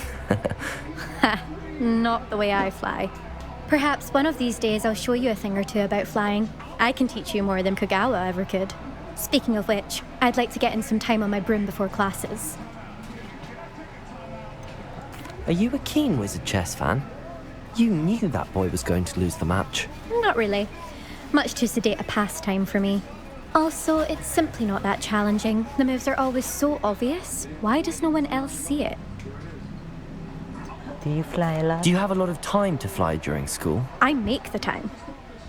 Ha, not the way I fly. Perhaps one of these days I'll show you a thing or two about flying. I can teach you more than Kogawa ever could. Speaking of which, I'd like to get in some time on my broom before classes. Are you a keen Wizard chess fan? You knew that boy was going to lose the match. Not really. Much too sedate a pastime for me. Also, it's simply not that challenging. The moves are always so obvious. Why does no one else see it? Do you fly a lot? Do you have a lot of time to fly during school? I make the time.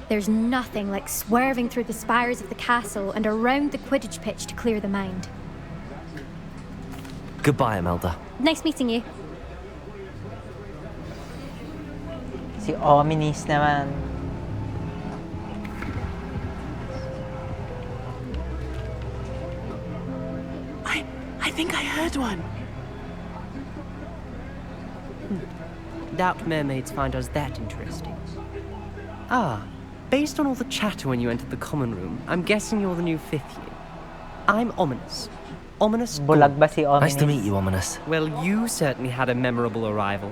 There's nothing like swerving through the spires of the castle and around the Quidditch pitch to clear the mind. Goodbye, Imelda. Nice meeting you. Si Ominis naman. I think I heard one. Doubt mermaids find us that interesting. Ah, Based on all the chatter when you entered the common room, I'm guessing you're the new 5th year. I'm Ominous. Ominous. Bulag ba si Ominous? Nice to meet you, Ominous. Well, you certainly had a memorable arrival.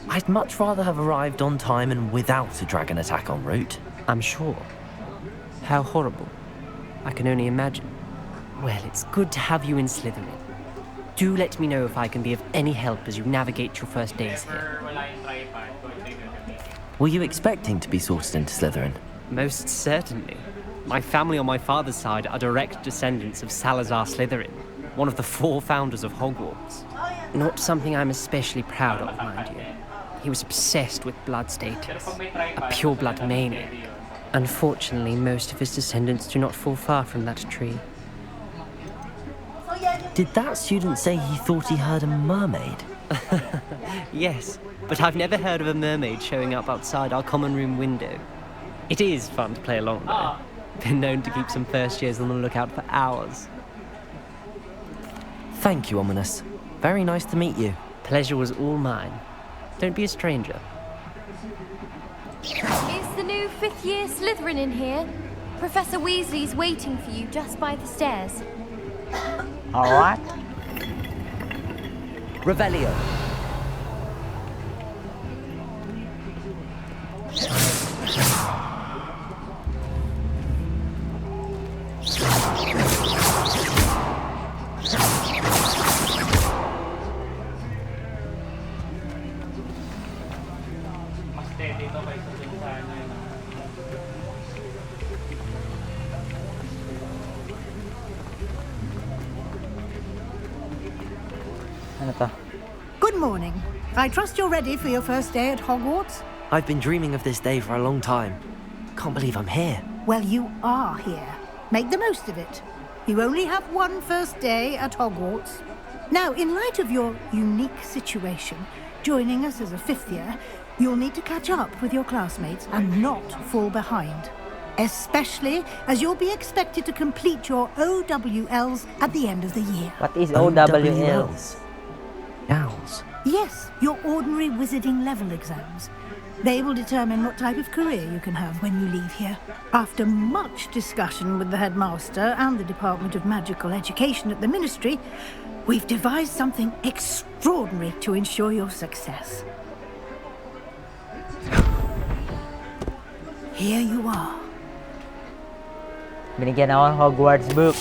I'd much rather have arrived on time and without a dragon attack en route. I'm sure. How horrible. I can only imagine. Well, it's good to have you in Slytherin. Do let me know if I can be of any help as you navigate your first days here. Were you expecting to be sorted into Slytherin? Most certainly. My family on my father's side are direct descendants of Salazar Slytherin, one of the 4 founders of Hogwarts. Not something I'm especially proud of, mind you. He was obsessed with blood status, a pure-blood maniac. Unfortunately, most of his descendants do not fall far from that tree. Did that student say he thought he heard a mermaid? Yes, but I've never heard of a mermaid showing up outside our common room window. It is fun to play along, though. Been known to keep some first years on the lookout for hours. Thank you, Ominous. Very nice to meet you. Pleasure was all mine. Don't be a stranger. Is the new 5th year Slytherin in here? Professor Weasley's waiting for you just by the stairs. Alright. Revelio. Mas steady to kaysa dun sa ano yun. Ano to? Good morning. I trust you're ready for your first day at Hogwarts? I've been dreaming of this day for a long time. Can't believe I'm here. Well, you are here. Make the most of it. You only have one first day at Hogwarts. Now, in light of your unique situation, joining us as a 5th year, you'll need to catch up with your classmates and not fall behind. Especially as you'll be expected to complete your OWLs at the end of the year. What is OWLs? Owls? Yes, your ordinary wizarding level exams. They will determine what type of career you can have when you leave here. After much discussion with the headmaster and the Department of Magical Education at the Ministry, we've devised something extraordinary to ensure your success. Here you are. Binigyan ako ng Hogwarts book.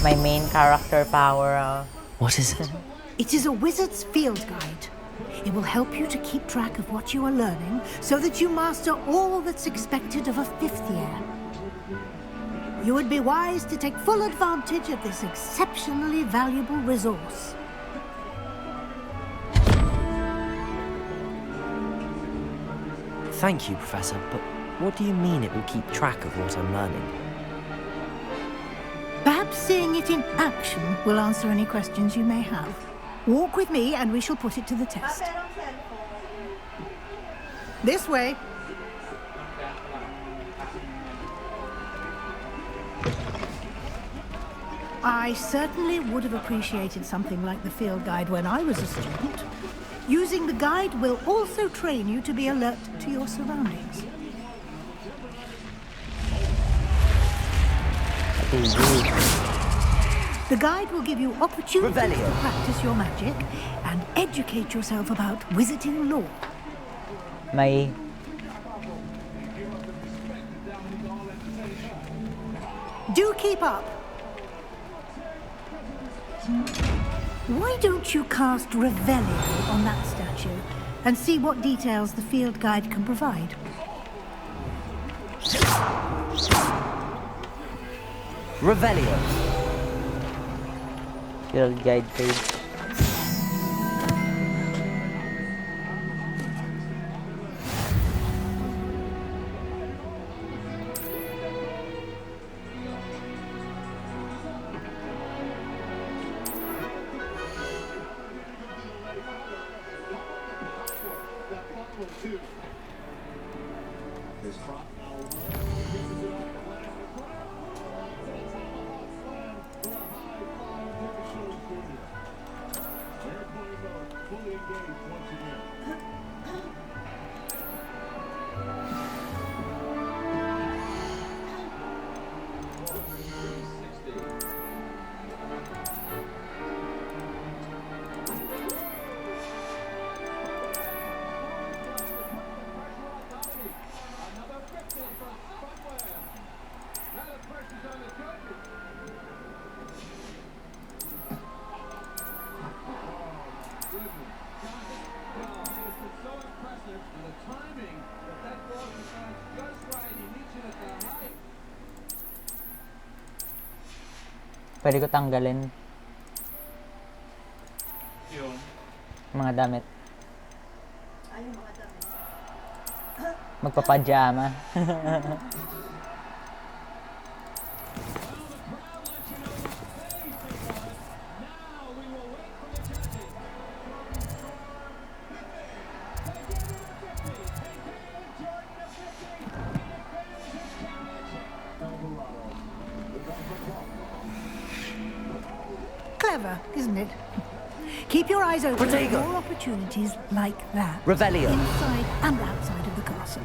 My main character power. What is it? It is a wizard's field guide. It will help you to keep track of what you are learning so that you master all that's expected of a 5th year. You would be wise to take full advantage of this exceptionally valuable resource. Thank you, Professor, but what do you mean it will keep track of what I'm learning? Perhaps seeing it in action will answer any questions you may have. Walk with me and we shall put it to the test. This way. I certainly would have appreciated something like the field guide when I was a student. Using the guide will also train you to be alert to your surroundings. The guide will give you opportunities to practice your magic and educate yourself about wizarding lore. May Do keep up. Why don't you cast Revelio on that statue and see what details the field guide can provide? Revelio. field guide page. Pwede ko tanggalin Yung mga damit. Ay, yung mga damit. Magpapajama. Clever, isn't it? Keep your eyes open for Proyekto. more opportunities like that. Revelio. Inside and outside of the castle.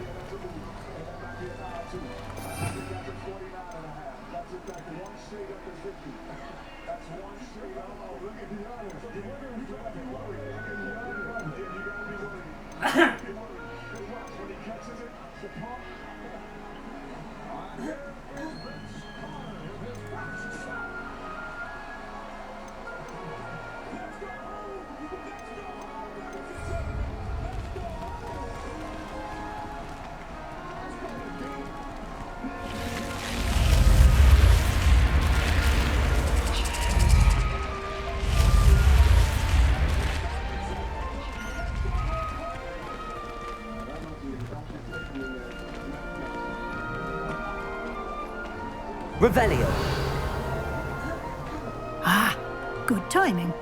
Revelio. Ah, good timing.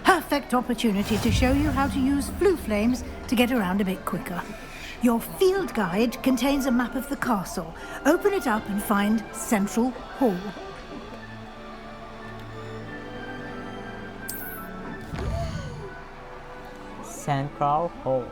Perfect opportunity to show you how to use flue flames to get around a bit quicker. Your field guide contains a map of the castle. Open it up and find Central Hall. Central Hall.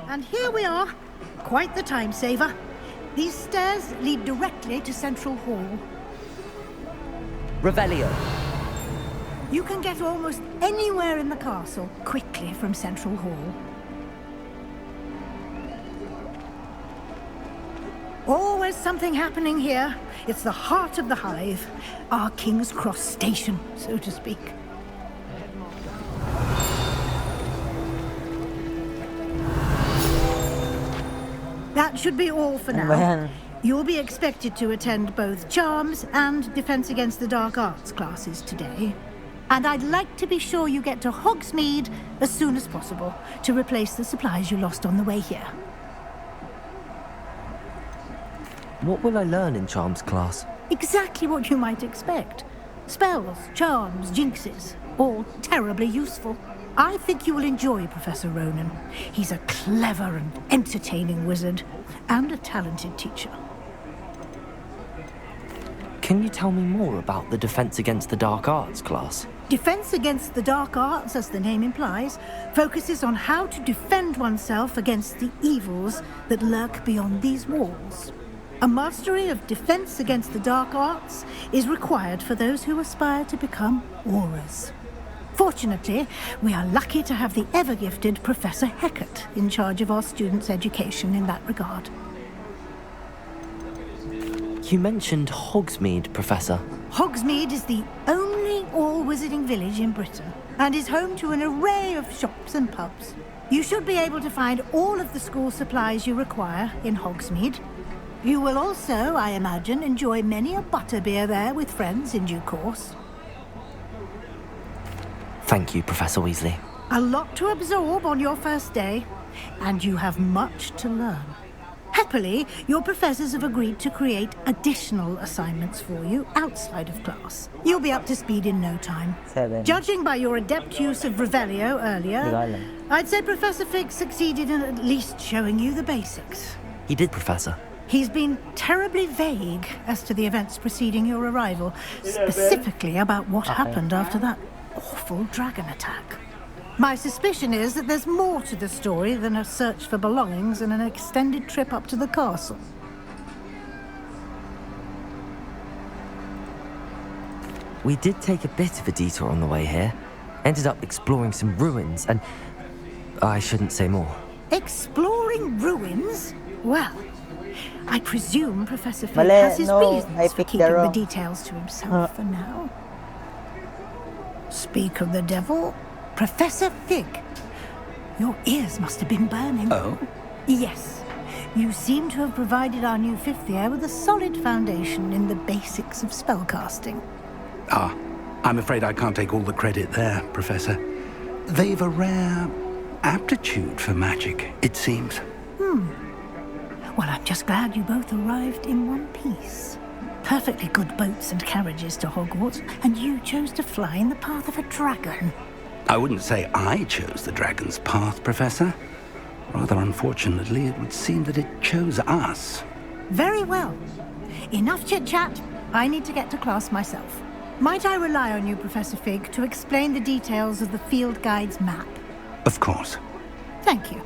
And here we are. Quite the time saver. These stairs lead directly to Central Hall. Revelio. You can get almost anywhere in the castle quickly from Central Hall. Always something happening here. It's the heart of the hive. Our King's Cross station, so to speak. That should be all for now. You'll be expected to attend both Charms and Defense Against the Dark Arts classes today. And I'd like to be sure you get to Hogsmeade as soon as possible to replace the supplies you lost on the way here. What will I learn in Charms class? Exactly what you might expect. Spells, charms, jinxes, all terribly useful. I think you will enjoy Professor Ronan. He's a clever and entertaining wizard, and a talented teacher. Can you tell me more about the Defense Against the Dark Arts class? Defense Against the Dark Arts, as the name implies, focuses on how to defend oneself against the evils that lurk beyond these walls. A mastery of Defense Against the Dark Arts is required for those who aspire to become Aurors. Fortunately, we are lucky to have the ever-gifted Professor Hecat in charge of our students' education in that regard. You mentioned Hogsmeade, Professor. Hogsmeade is the only all-wizarding village in Britain and is home to an array of shops and pubs. You should be able to find all of the school supplies you require in Hogsmeade. You will also, I imagine, enjoy many a butterbeer there with friends in due course. Thank you, Professor Weasley. A lot to absorb on your first day, and you have much to learn. Happily, your professors have agreed to create additional assignments for you outside of class. You'll be up to speed in no time. 7. Judging by your adept use of Revelio earlier, Hindi ko alam. I'd say Professor Fig succeeded in at least showing you the basics. He did, Professor. He's been terribly vague as to the events preceding your arrival, specifically about what happened after that awful dragon attack. My suspicion is that there's more to the story than a search for belongings and an extended trip up to the castle. We did take a bit of a detour on the way here. Ended up exploring some ruins and... I shouldn't say more. Exploring ruins? Well, I presume Professor Fig Mali, has his no, I reasons for picked keeping the wrong. details to himself for now. Speak of the devil, Professor Fig. Your ears must have been burning. Oh? Yes. You seem to have provided our new fifth year with a solid foundation in the basics of spellcasting. Ah, I'm afraid I can't take all the credit there, Professor. They've a rare aptitude for magic, it seems. Well, I'm just glad you both arrived in one piece. Perfectly good boats and carriages to Hogwarts, and you chose to fly in the path of a dragon. I wouldn't say I chose the dragon's path, Professor. Rather unfortunately, it would seem that it chose us. Very well. Enough chit-chat. I need to get to class myself. Might I rely on you, Professor Fig, to explain the details of the field guide's map? Of course. Thank you.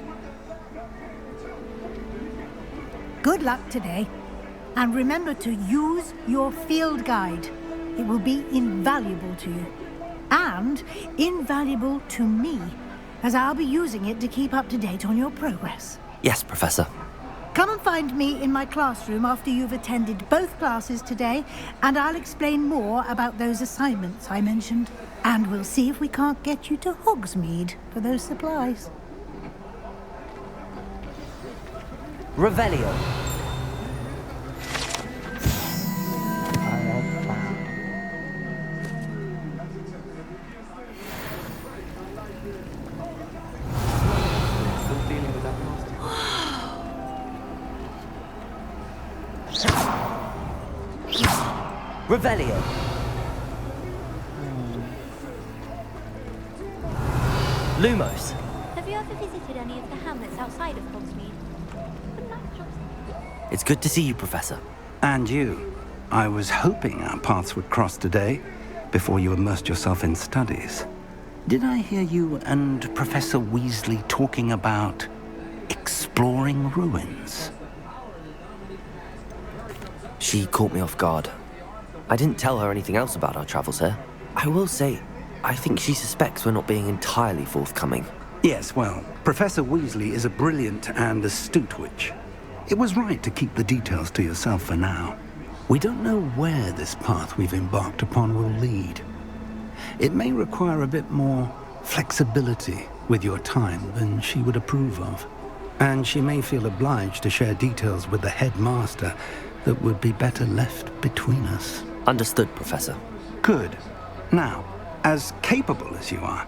Good luck today. And remember to use your field guide. It will be invaluable to you. And invaluable to me, as I'll be using it to keep up to date on your progress. Yes, Professor. Come and find me in my classroom after you've attended both classes today, and I'll explain more about those assignments I mentioned. And we'll see if we can't get you to Hogsmeade for those supplies. Revelio. Revelio. Lumos. Have you ever visited any of the hamlets outside of Hogsmeade? It's good to see you, Professor. And you. I was hoping our paths would cross today, before you immersed yourself in studies. Did I hear you and Professor Weasley talking about exploring ruins? She caught me off guard. I didn't tell her anything else about our travels here. I will say, I think she suspects we're not being entirely forthcoming. Yes, well, Professor Weasley is a brilliant and astute witch. It was right to keep the details to yourself for now. We don't know where this path we've embarked upon will lead. It may require a bit more flexibility with your time than she would approve of. And she may feel obliged to share details with the headmaster that would be better left between us. Understood, Professor. Good. Now, as capable as you are,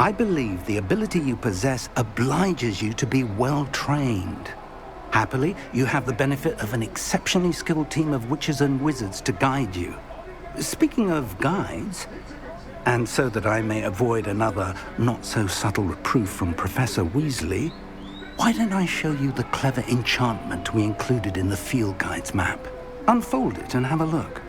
I believe the ability you possess obliges you to be well trained. Happily, you have the benefit of an exceptionally skilled team of witches and wizards to guide you. Speaking of guides, and so that I may avoid another not-so-subtle reproof from Professor Weasley, why don't I show you the clever enchantment we included in the field guide's map? Unfold it and have a look.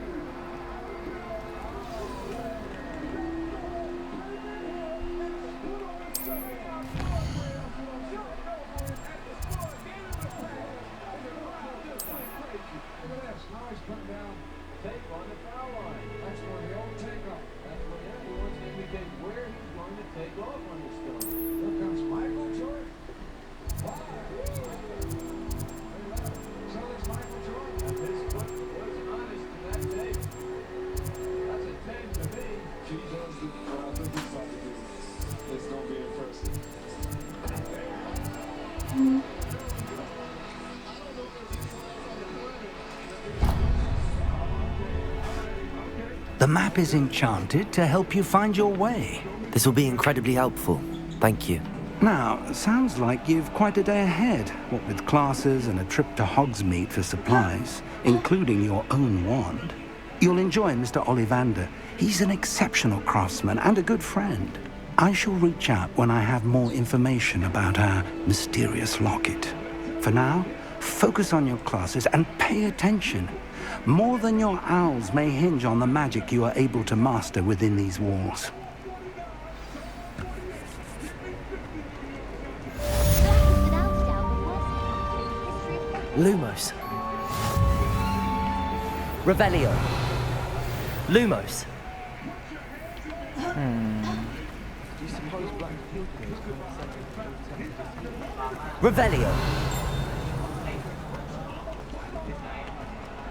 The map is enchanted to help you find your way. This will be incredibly helpful. Thank you. Now, sounds like you've quite a day ahead, what with classes and a trip to Hogsmeade for supplies, including your own wand. You'll enjoy Mr. Ollivander. He's an exceptional craftsman and a good friend. I shall reach out when I have more information about our mysterious locket. For now, focus on your classes and pay attention. More than your owls may hinge on the magic you are able to master within these walls. Lumos. Revelio. Lumos. Revelio.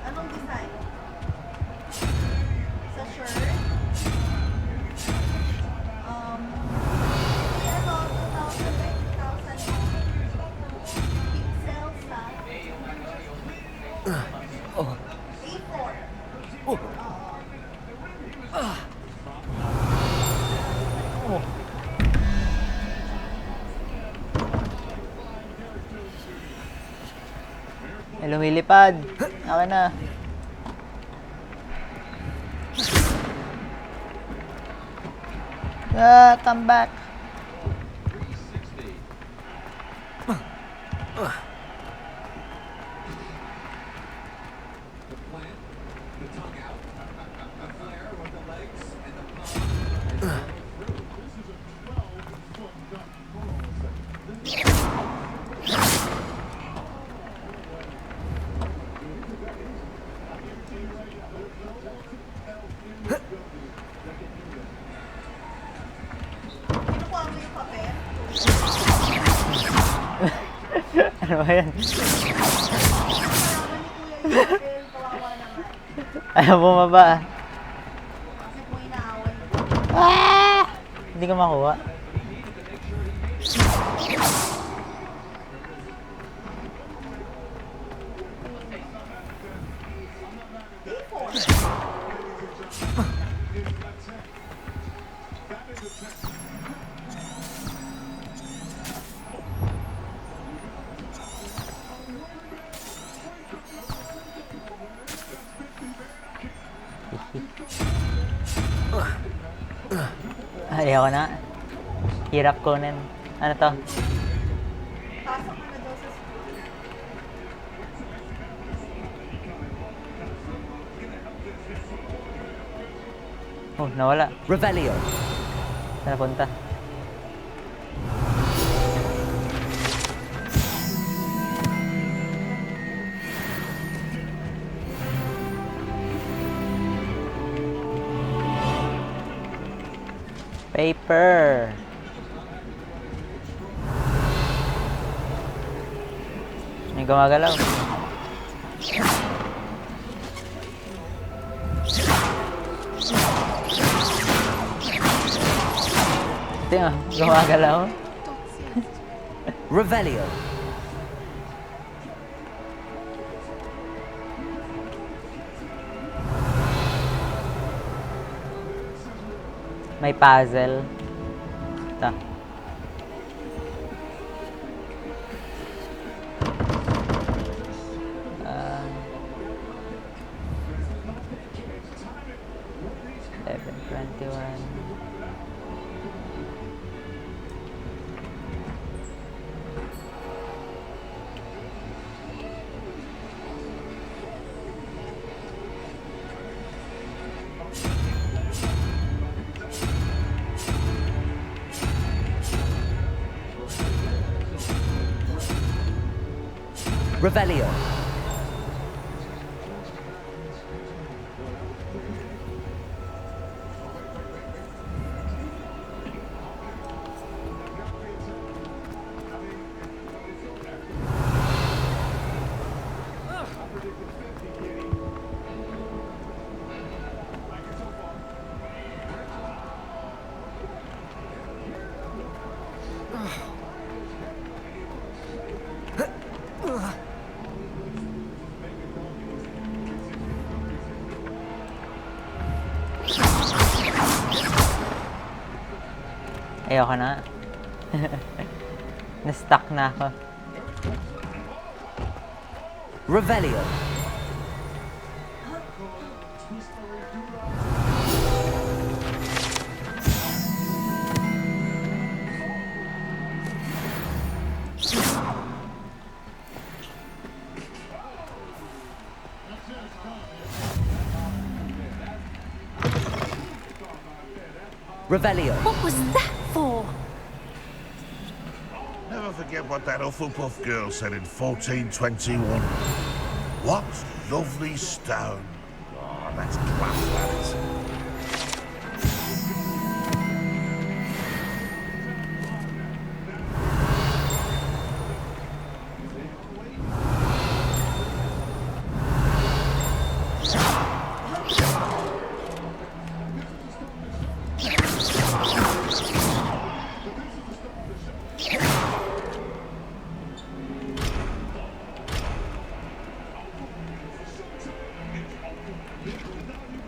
Anong design? Sa shirt? Ano, 2,000 by 2,000 pixels sa Oh. A4. Oh. Oh. Ay, lumilipad. Akin na. Come back. Kinukuha mo yung papel? Ano ba yan? Ayaw bumaba. Kasi po inaaway. Hindi ko makuha. Ayaw ko na. Hirap kunin. Ano to? Pasok ka na daw sa school. Oh, nawala. Revelio. Saan napunta? Paper. May gumagalaw. Ito yung gumagalaw. Revelio. May puzzle. Ito. Uh, 11:21. Revelio. Ayoko na. Na-stuck na ako. Revelio. Revelio. What was that for? Never forget what that Hufflepuff girl said in 1421. What lovely stone. Oh, that's class, that is.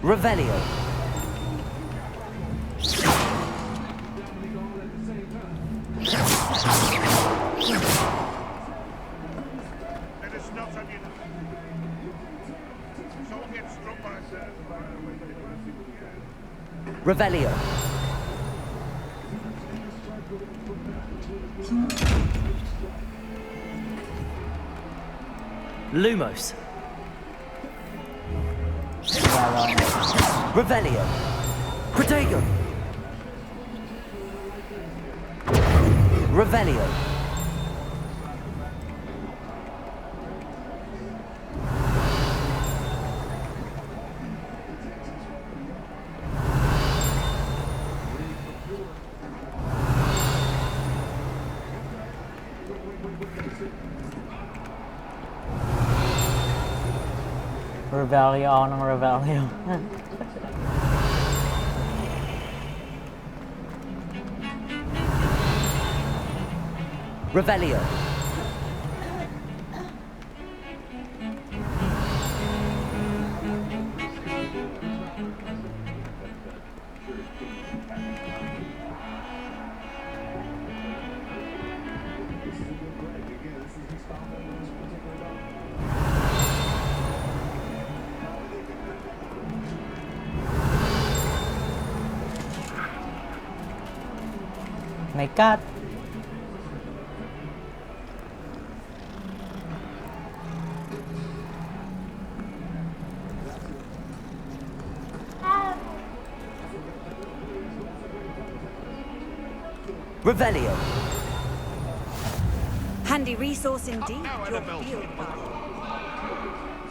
Revelio. Revelio. Lumos. Revelio. Proyekto. Revelio. Revelio ako ng Revelio. Revelio. May cat. Revelio. Handy resource indeed, your field path.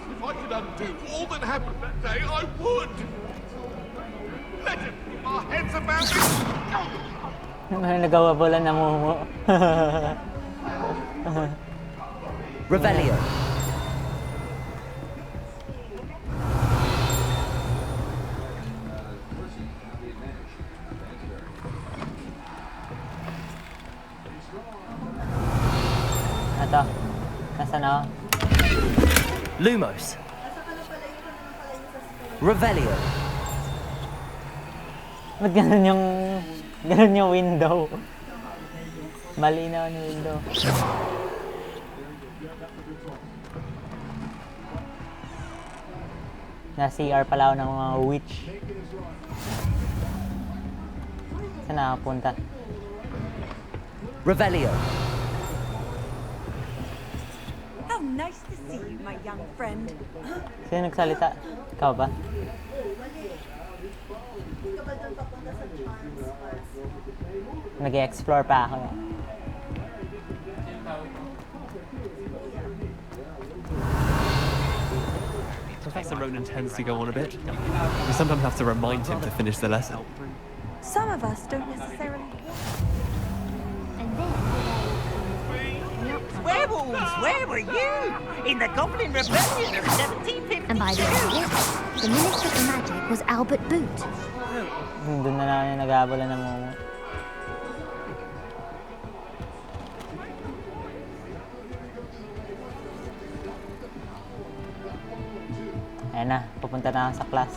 If I could undo all that happened that day, I would! Legend, our heads about it! May nagawa pala na mumu. Revelio. Ito. Nasaan ako? Lumos. Revelio. Ba't ganun yung window? Malinaw yung window. Na CR pala ako ng mga witch. Saan nakapunta? Revelio. How nice to see you, my young friend. Sino nagsalita? Ikaw ba? Nag-explore pa ako. Professor Ronan tends to go on a bit. We sometimes have to remind him to finish the lesson. Some of us don't necessarily. Werewolves, where were you? In the Goblin Rebellion of 1752. And by the way, the Minister for Magic was Albert Boot. Doon na lang yung nag-aabola ng mumu. Ayan na, pupunta na ako sa class.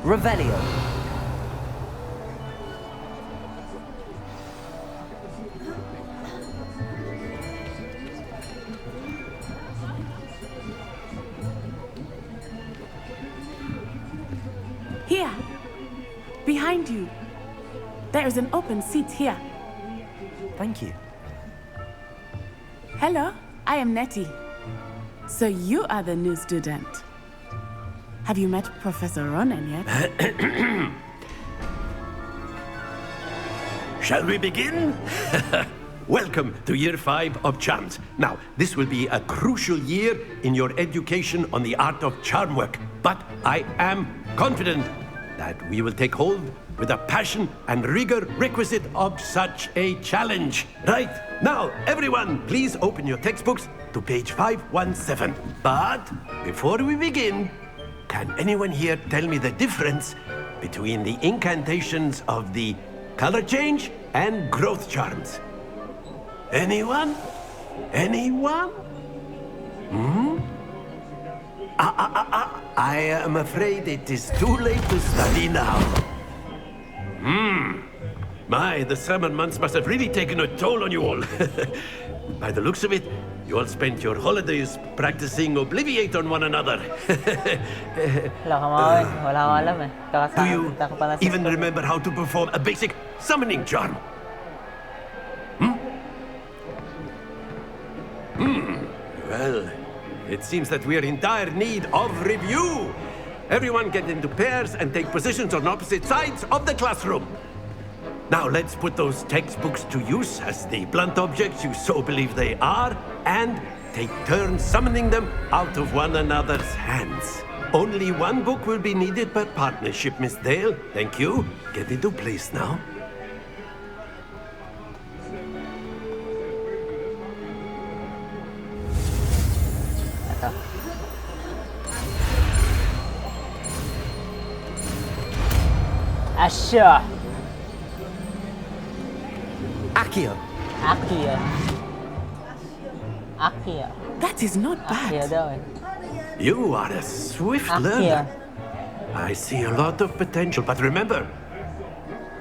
Revelio. Here. Behind you. There is an open seat here. Thank you. Hello, I am Nettie. So you are the new student. Have you met Professor Ronan yet? Shall we begin? Welcome to Year 5 of Charms. Now, this will be a crucial year in your education on the art of charm work. But I am confident that we will take hold with the passion and rigor requisite of such a challenge. Right, now, everyone, please open your textbooks to page 517. But before we begin, can anyone here tell me the difference between the incantations of the color change and growth charms? Anyone? Anyone? I am afraid it is too late to study now. My, the summer months must have really taken a toll on you all. By the looks of it, you all spent your holidays practicing Obliviate on one another. Do you even remember how to perform a basic summoning charm? Well, it seems that we are in dire need of review. Everyone get into pairs and take positions on opposite sides of the classroom. Now let's put those textbooks to use as the blunt objects you so believe they are, and take turns summoning them out of one another's hands. Only one book will be needed per partnership, Miss Dale. Thank you. Get into place now. Asya. Akio. Akio. Akio. That is not bad. Akio daw eh. You are a swift learner. I see a lot of potential, but remember,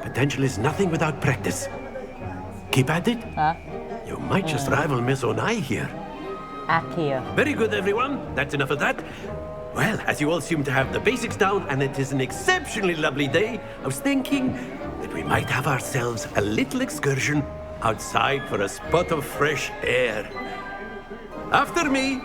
potential is nothing without practice. Keep at it. You might just rival Miss Onai here. Akio. Very good, everyone. That's enough of that. Well, as you all seem to have the basics down, and it is an exceptionally lovely day, I was thinking that we might have ourselves a little excursion outside for a spot of fresh air. After me.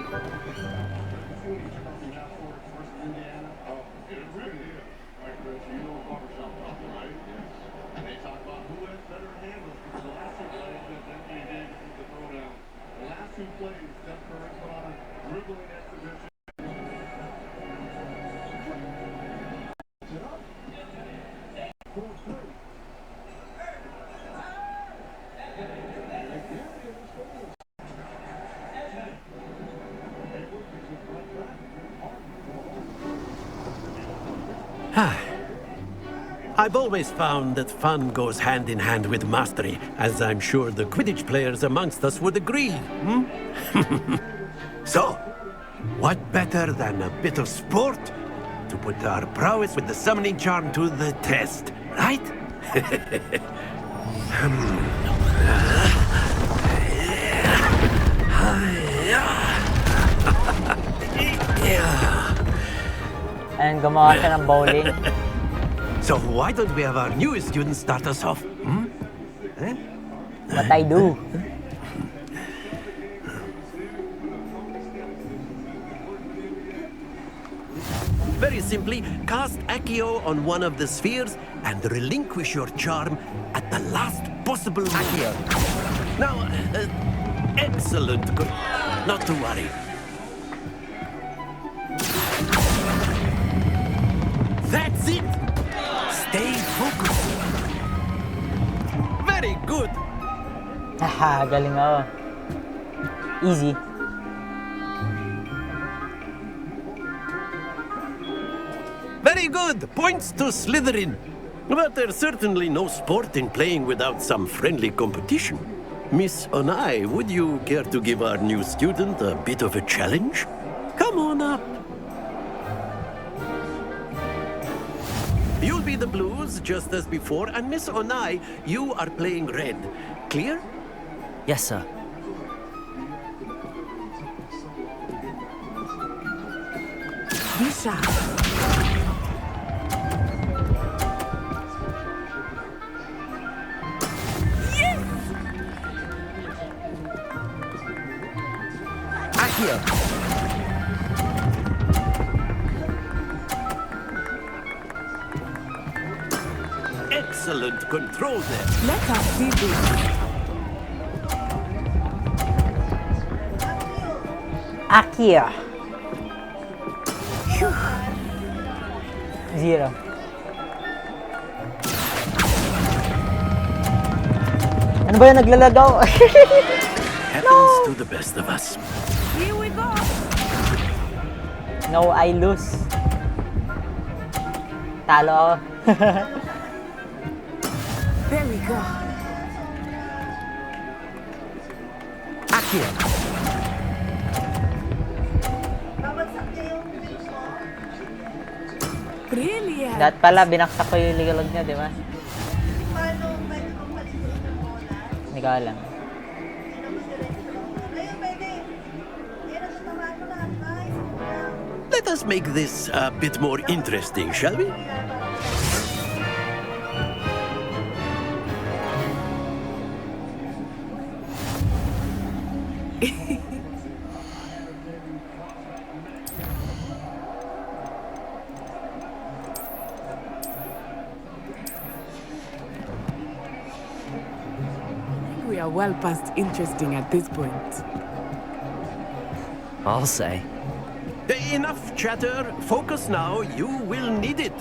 I've always found that fun goes hand in hand with mastery, as I'm sure the Quidditch players amongst us would agree. So, what better than a bit of sport to put our prowess with the summoning charm to the test, right? And gumawa siya ng bowling. So why don't we have our newest student start us off? What I do? Very simply, cast Accio on one of the spheres and relinquish your charm at the last possible Accio. Now, excellent. Good. Not to worry. That's it. Stay focused. Very good. Haha, galing ako. Easy. Very good. Points to Slytherin. But there's certainly no sport in playing without some friendly competition. Miss Onai, would you care to give our new student a bit of a challenge? Come on up. You'll be the blues, just as before, and Miss Onai, you are playing red. Clear? Yes, sir. Be sharp. Accio! Excellent control there. Let us see this. Akio. 0. Ano ba yung naglalagaw? Happens to the best of us. Here we go. No, I lose. Talo ako. There we go. Accio! Brilliant. Dapat pala, binaksak ko yung ligalog niya, di ba? Hindi ko alam. Let us make this a bit more interesting, shall we? We are well past interesting at this point. I'll say. Enough chatter. Focus now. You will need it.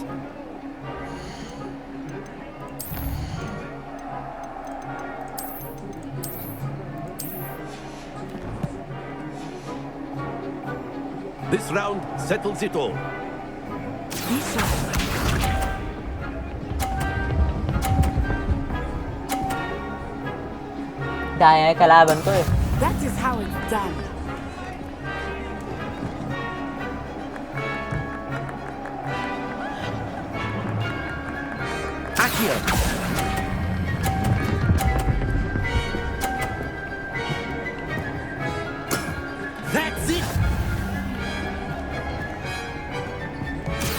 This round settles it all. Daya yung kalaban ko eh. That is how it's done. Accio! That's it!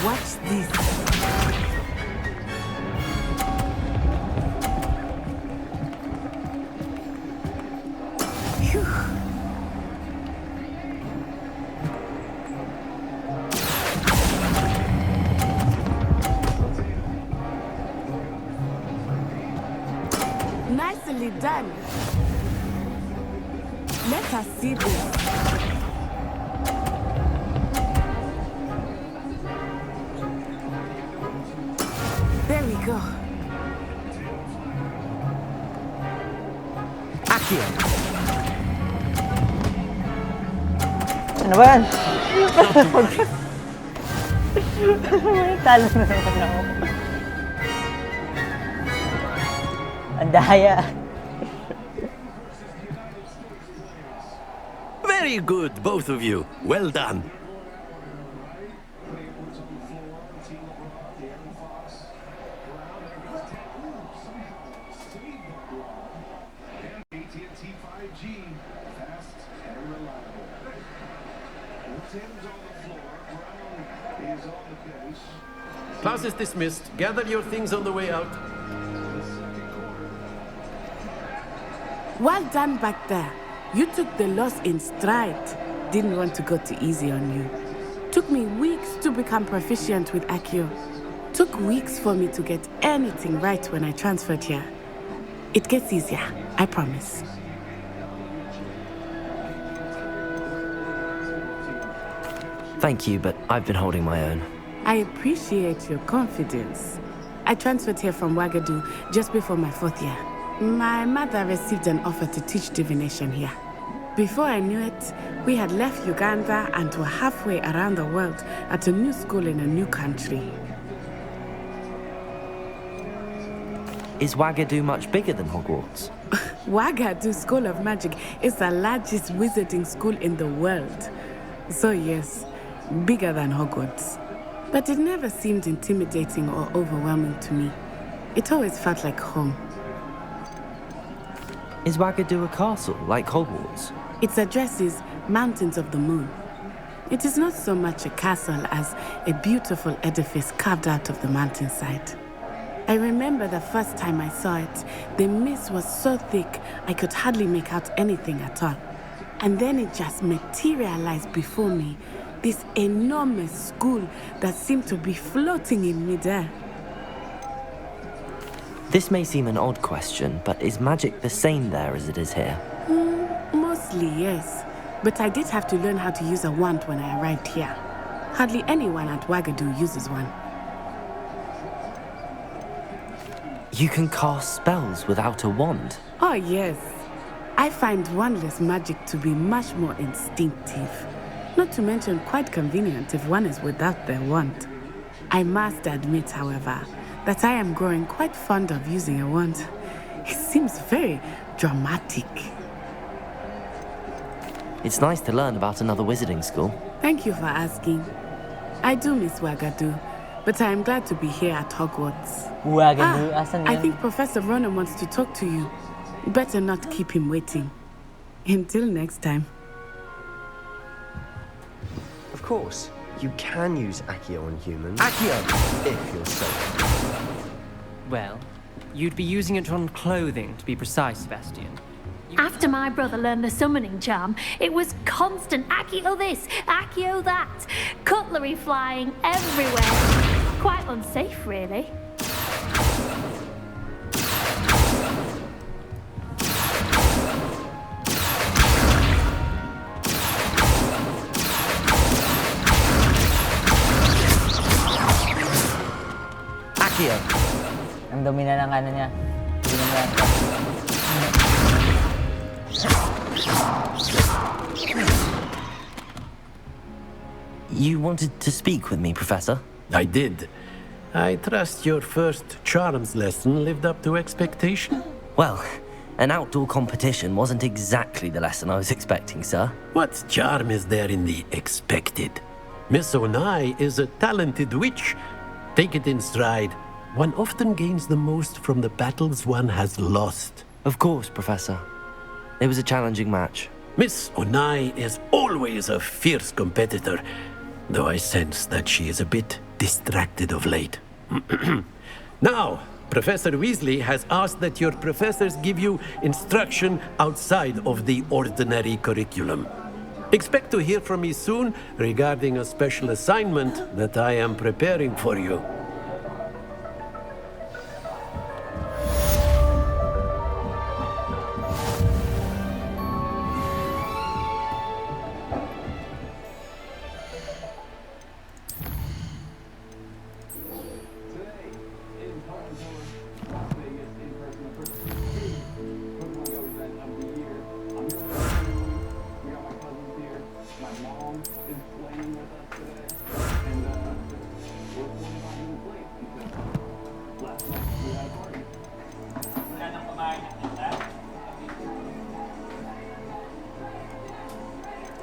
Watch this. Phew. Nicely done. Let us see this. There we go. Accio! Ano ba yan? Talo na naman ako. Ang daya. Very good, both of you. Well done. Class is dismissed. Gather your things on the way out. Well done back there. You took the loss in stride. Didn't want to go too easy on you. Took me weeks to become proficient with Accio. Took weeks for me to get anything right when I transferred here. It gets easier, I promise. Thank you, but I've been holding my own. I appreciate your confidence. I transferred here from Wagadu just before my 4th year. My mother received an offer to teach divination here. Before I knew it, we had left Uganda and were halfway around the world at a new school in a new country. Is Wagadu much bigger than Hogwarts? Wagadu School of Magic is the largest wizarding school in the world. So yes, bigger than Hogwarts. But it never seemed intimidating or overwhelming to me. It always felt like home. Is Wagadu a castle, like Hogwarts? Its address is Mountains of the Moon. It is not so much a castle as a beautiful edifice carved out of the mountainside. I remember the first time I saw it, the mist was so thick I could hardly make out anything at all. And then it just materialized before me. This enormous school that seemed to be floating in midair. This may seem an odd question, but is magic the same there as it is here? Mostly, yes. But I did have to learn how to use a wand when I arrived here. Hardly anyone at Wagadu uses one. You can cast spells without a wand? Oh, yes. I find wandless magic to be much more instinctive. Not to mention quite convenient if one is without their wand. I must admit, however, that I am growing quite fond of using a wand. It seems very dramatic. It's nice to learn about another wizarding school. Thank you for asking. I do miss Wagadu, but I am glad to be here at Hogwarts. Wagadu, asan I yun? think Professor Ronan wants to talk to you. Better not keep him waiting. Until next time. Of course, you can use Accio on humans. Accio! If you're so. Well, you'd be using it on clothing, to be precise, Sebastian. After my brother learned the summoning charm, it was constant Accio this, Accio that. Cutlery flying everywhere. Quite unsafe, really. Accio! Ang dumi na ng ano niya. Hindi na yan. You wanted to speak with me, Professor? I did. I trust your first charms lesson lived up to expectation? Well, an outdoor competition wasn't exactly the lesson I was expecting, sir. What charm is there in the expected? Miss Onai is a talented witch. Take it in stride. One often gains the most from the battles one has lost. Of course, Professor. It was a challenging match. Miss Onai is always a fierce competitor, though I sense that she is a bit distracted of late. Now, Professor Weasley has asked that your professors give you instruction outside of the ordinary curriculum. Expect to hear from me soon regarding a special assignment that I am preparing for you.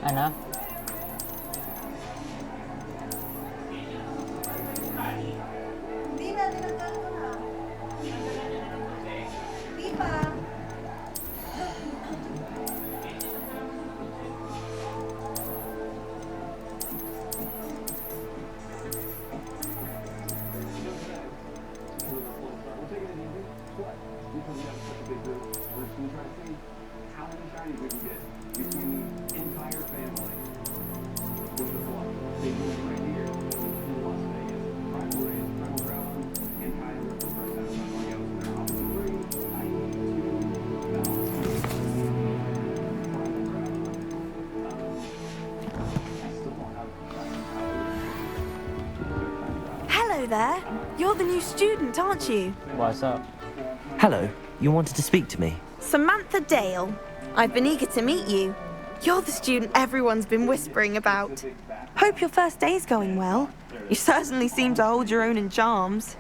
Ano? Hindi na, tinanggal ko na. Di pa. Hello there. You're the new student, aren't you? What's up? Hello, you wanted to speak to me? Samantha Dale. I've been eager to meet you. You're the student everyone's been whispering about. Hope your first day's going well. You certainly seem to hold your own in charms.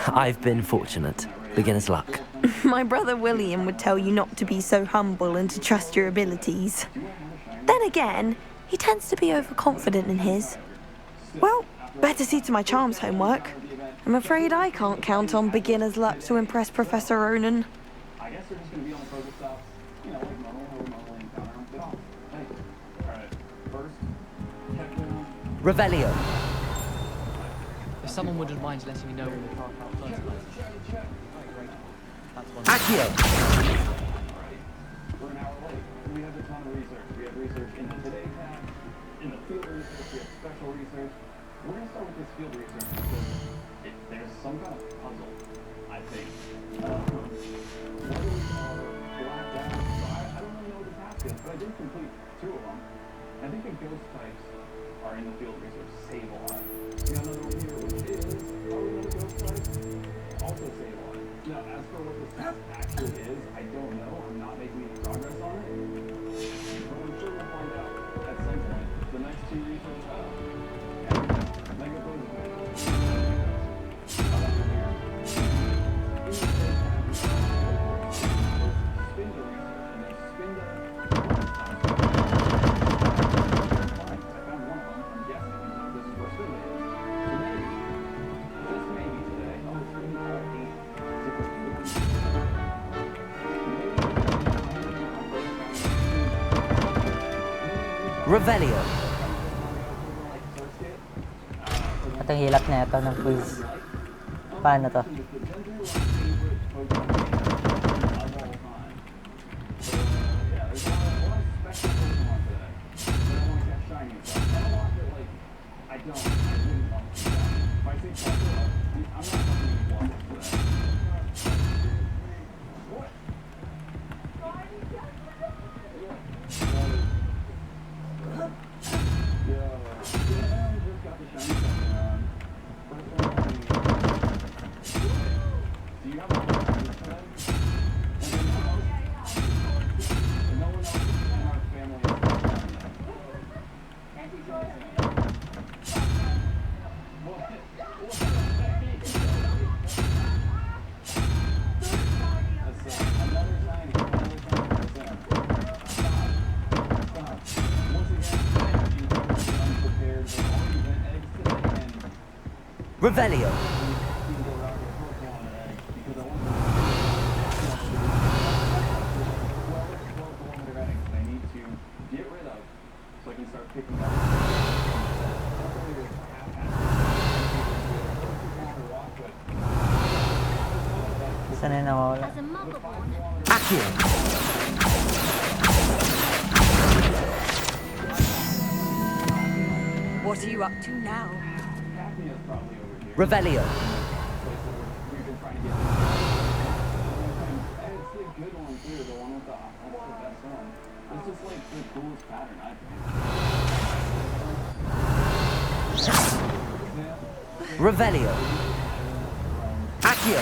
I've been fortunate. Beginner's luck. My brother William would tell you not to be so humble and to trust your abilities. Then again, he tends to be overconfident in his. Well, better see to my charms homework. I'm afraid I can't count on beginner's luck to impress Professor Ronan. Revelio. If someone wouldn't mind letting me know when the car out fertilizer. Accio! We're an hour late. We have a ton of research. We have research in the Today tab, in the field research, we have special research. We're going to start with this field research because there's some kind of puzzle, I think. Whether we are blacked out, so I don't really know what the task is, but I did complete 2 of them. I think the ghost types are in the field research. Save a lot. We got another one here, which is, are we another ghost type? Also save a lot. Now, as for what this task actually is, I don't know. I'm not making any progress on it. But I'm sure we'll find out at some point. The next 2 research Mega Revelio. At ang hilap na ito ng quiz. Paano to? Revelio. Saan na nawawala? Accio. What are you up to now? Revelio. Revelio. Accio.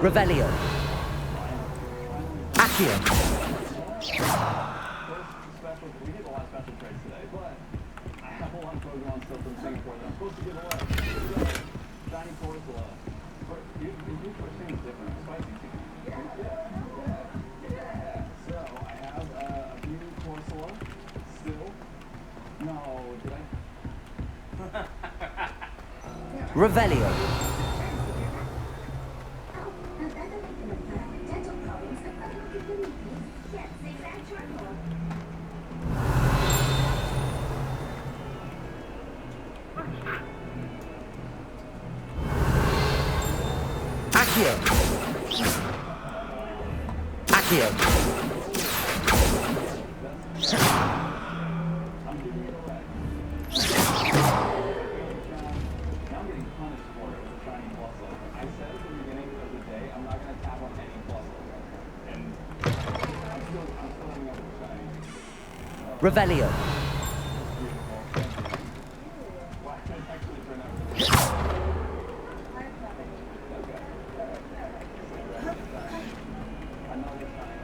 Revelio. Accio. We did a lot of special trades today, but I have a lot of Pokemon stuff from Singapore that I'm supposed to give away. Shiny Corsola. Your first name is different. Spicy chicken. Yeah. So I have a few Corsola still. No, did I? Revelio. Accio. Accio. Revelio.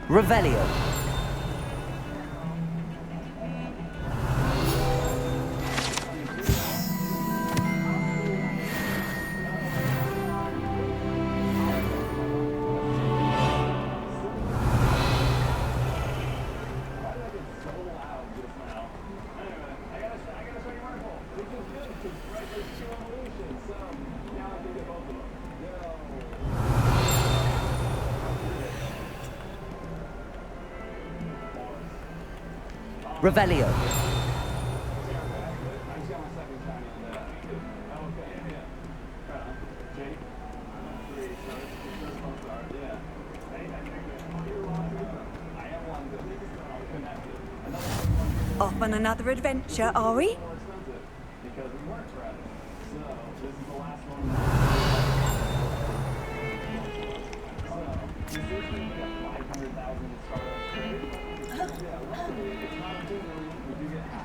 Revelio. Revelio. Off on another adventure, are we?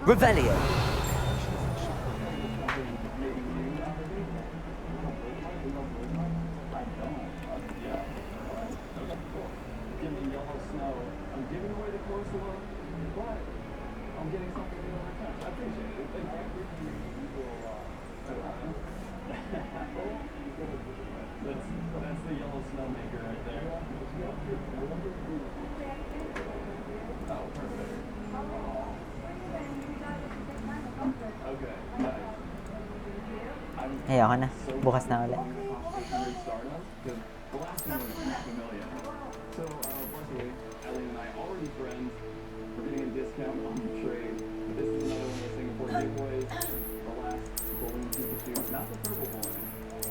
Revelio. That's the yellow snowmaker right there. Oh, perfect. Okay, nice. Ay, ako na. Bukas na ulit. The last one was $500,000. So, fortunately, Ellie and I already friends. We're getting a discount on the trade. But this is another one of the Singapore giveaways. The last balloon Pikachu, not the purple balloon.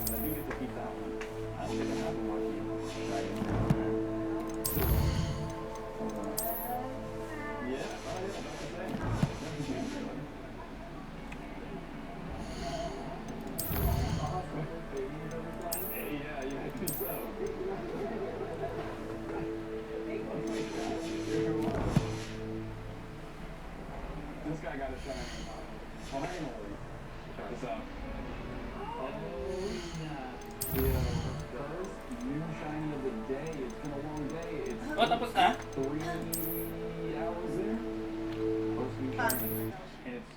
I do get to keep that one. I don't think I have a lucky dragon down there. Yeah, that's the thing. Yeah, I think so. This guy got a shine. Finally. Check this out. Oh, yeah. First new shiny of the day. It's been a long day. It's tapos na? 3 hours in. First new shiny. And it's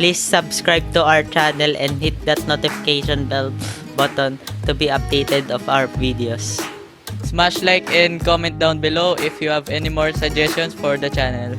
Please subscribe to our channel and hit that notification bell button to be updated of our videos. Smash like and comment down below if you have any more suggestions for the channel.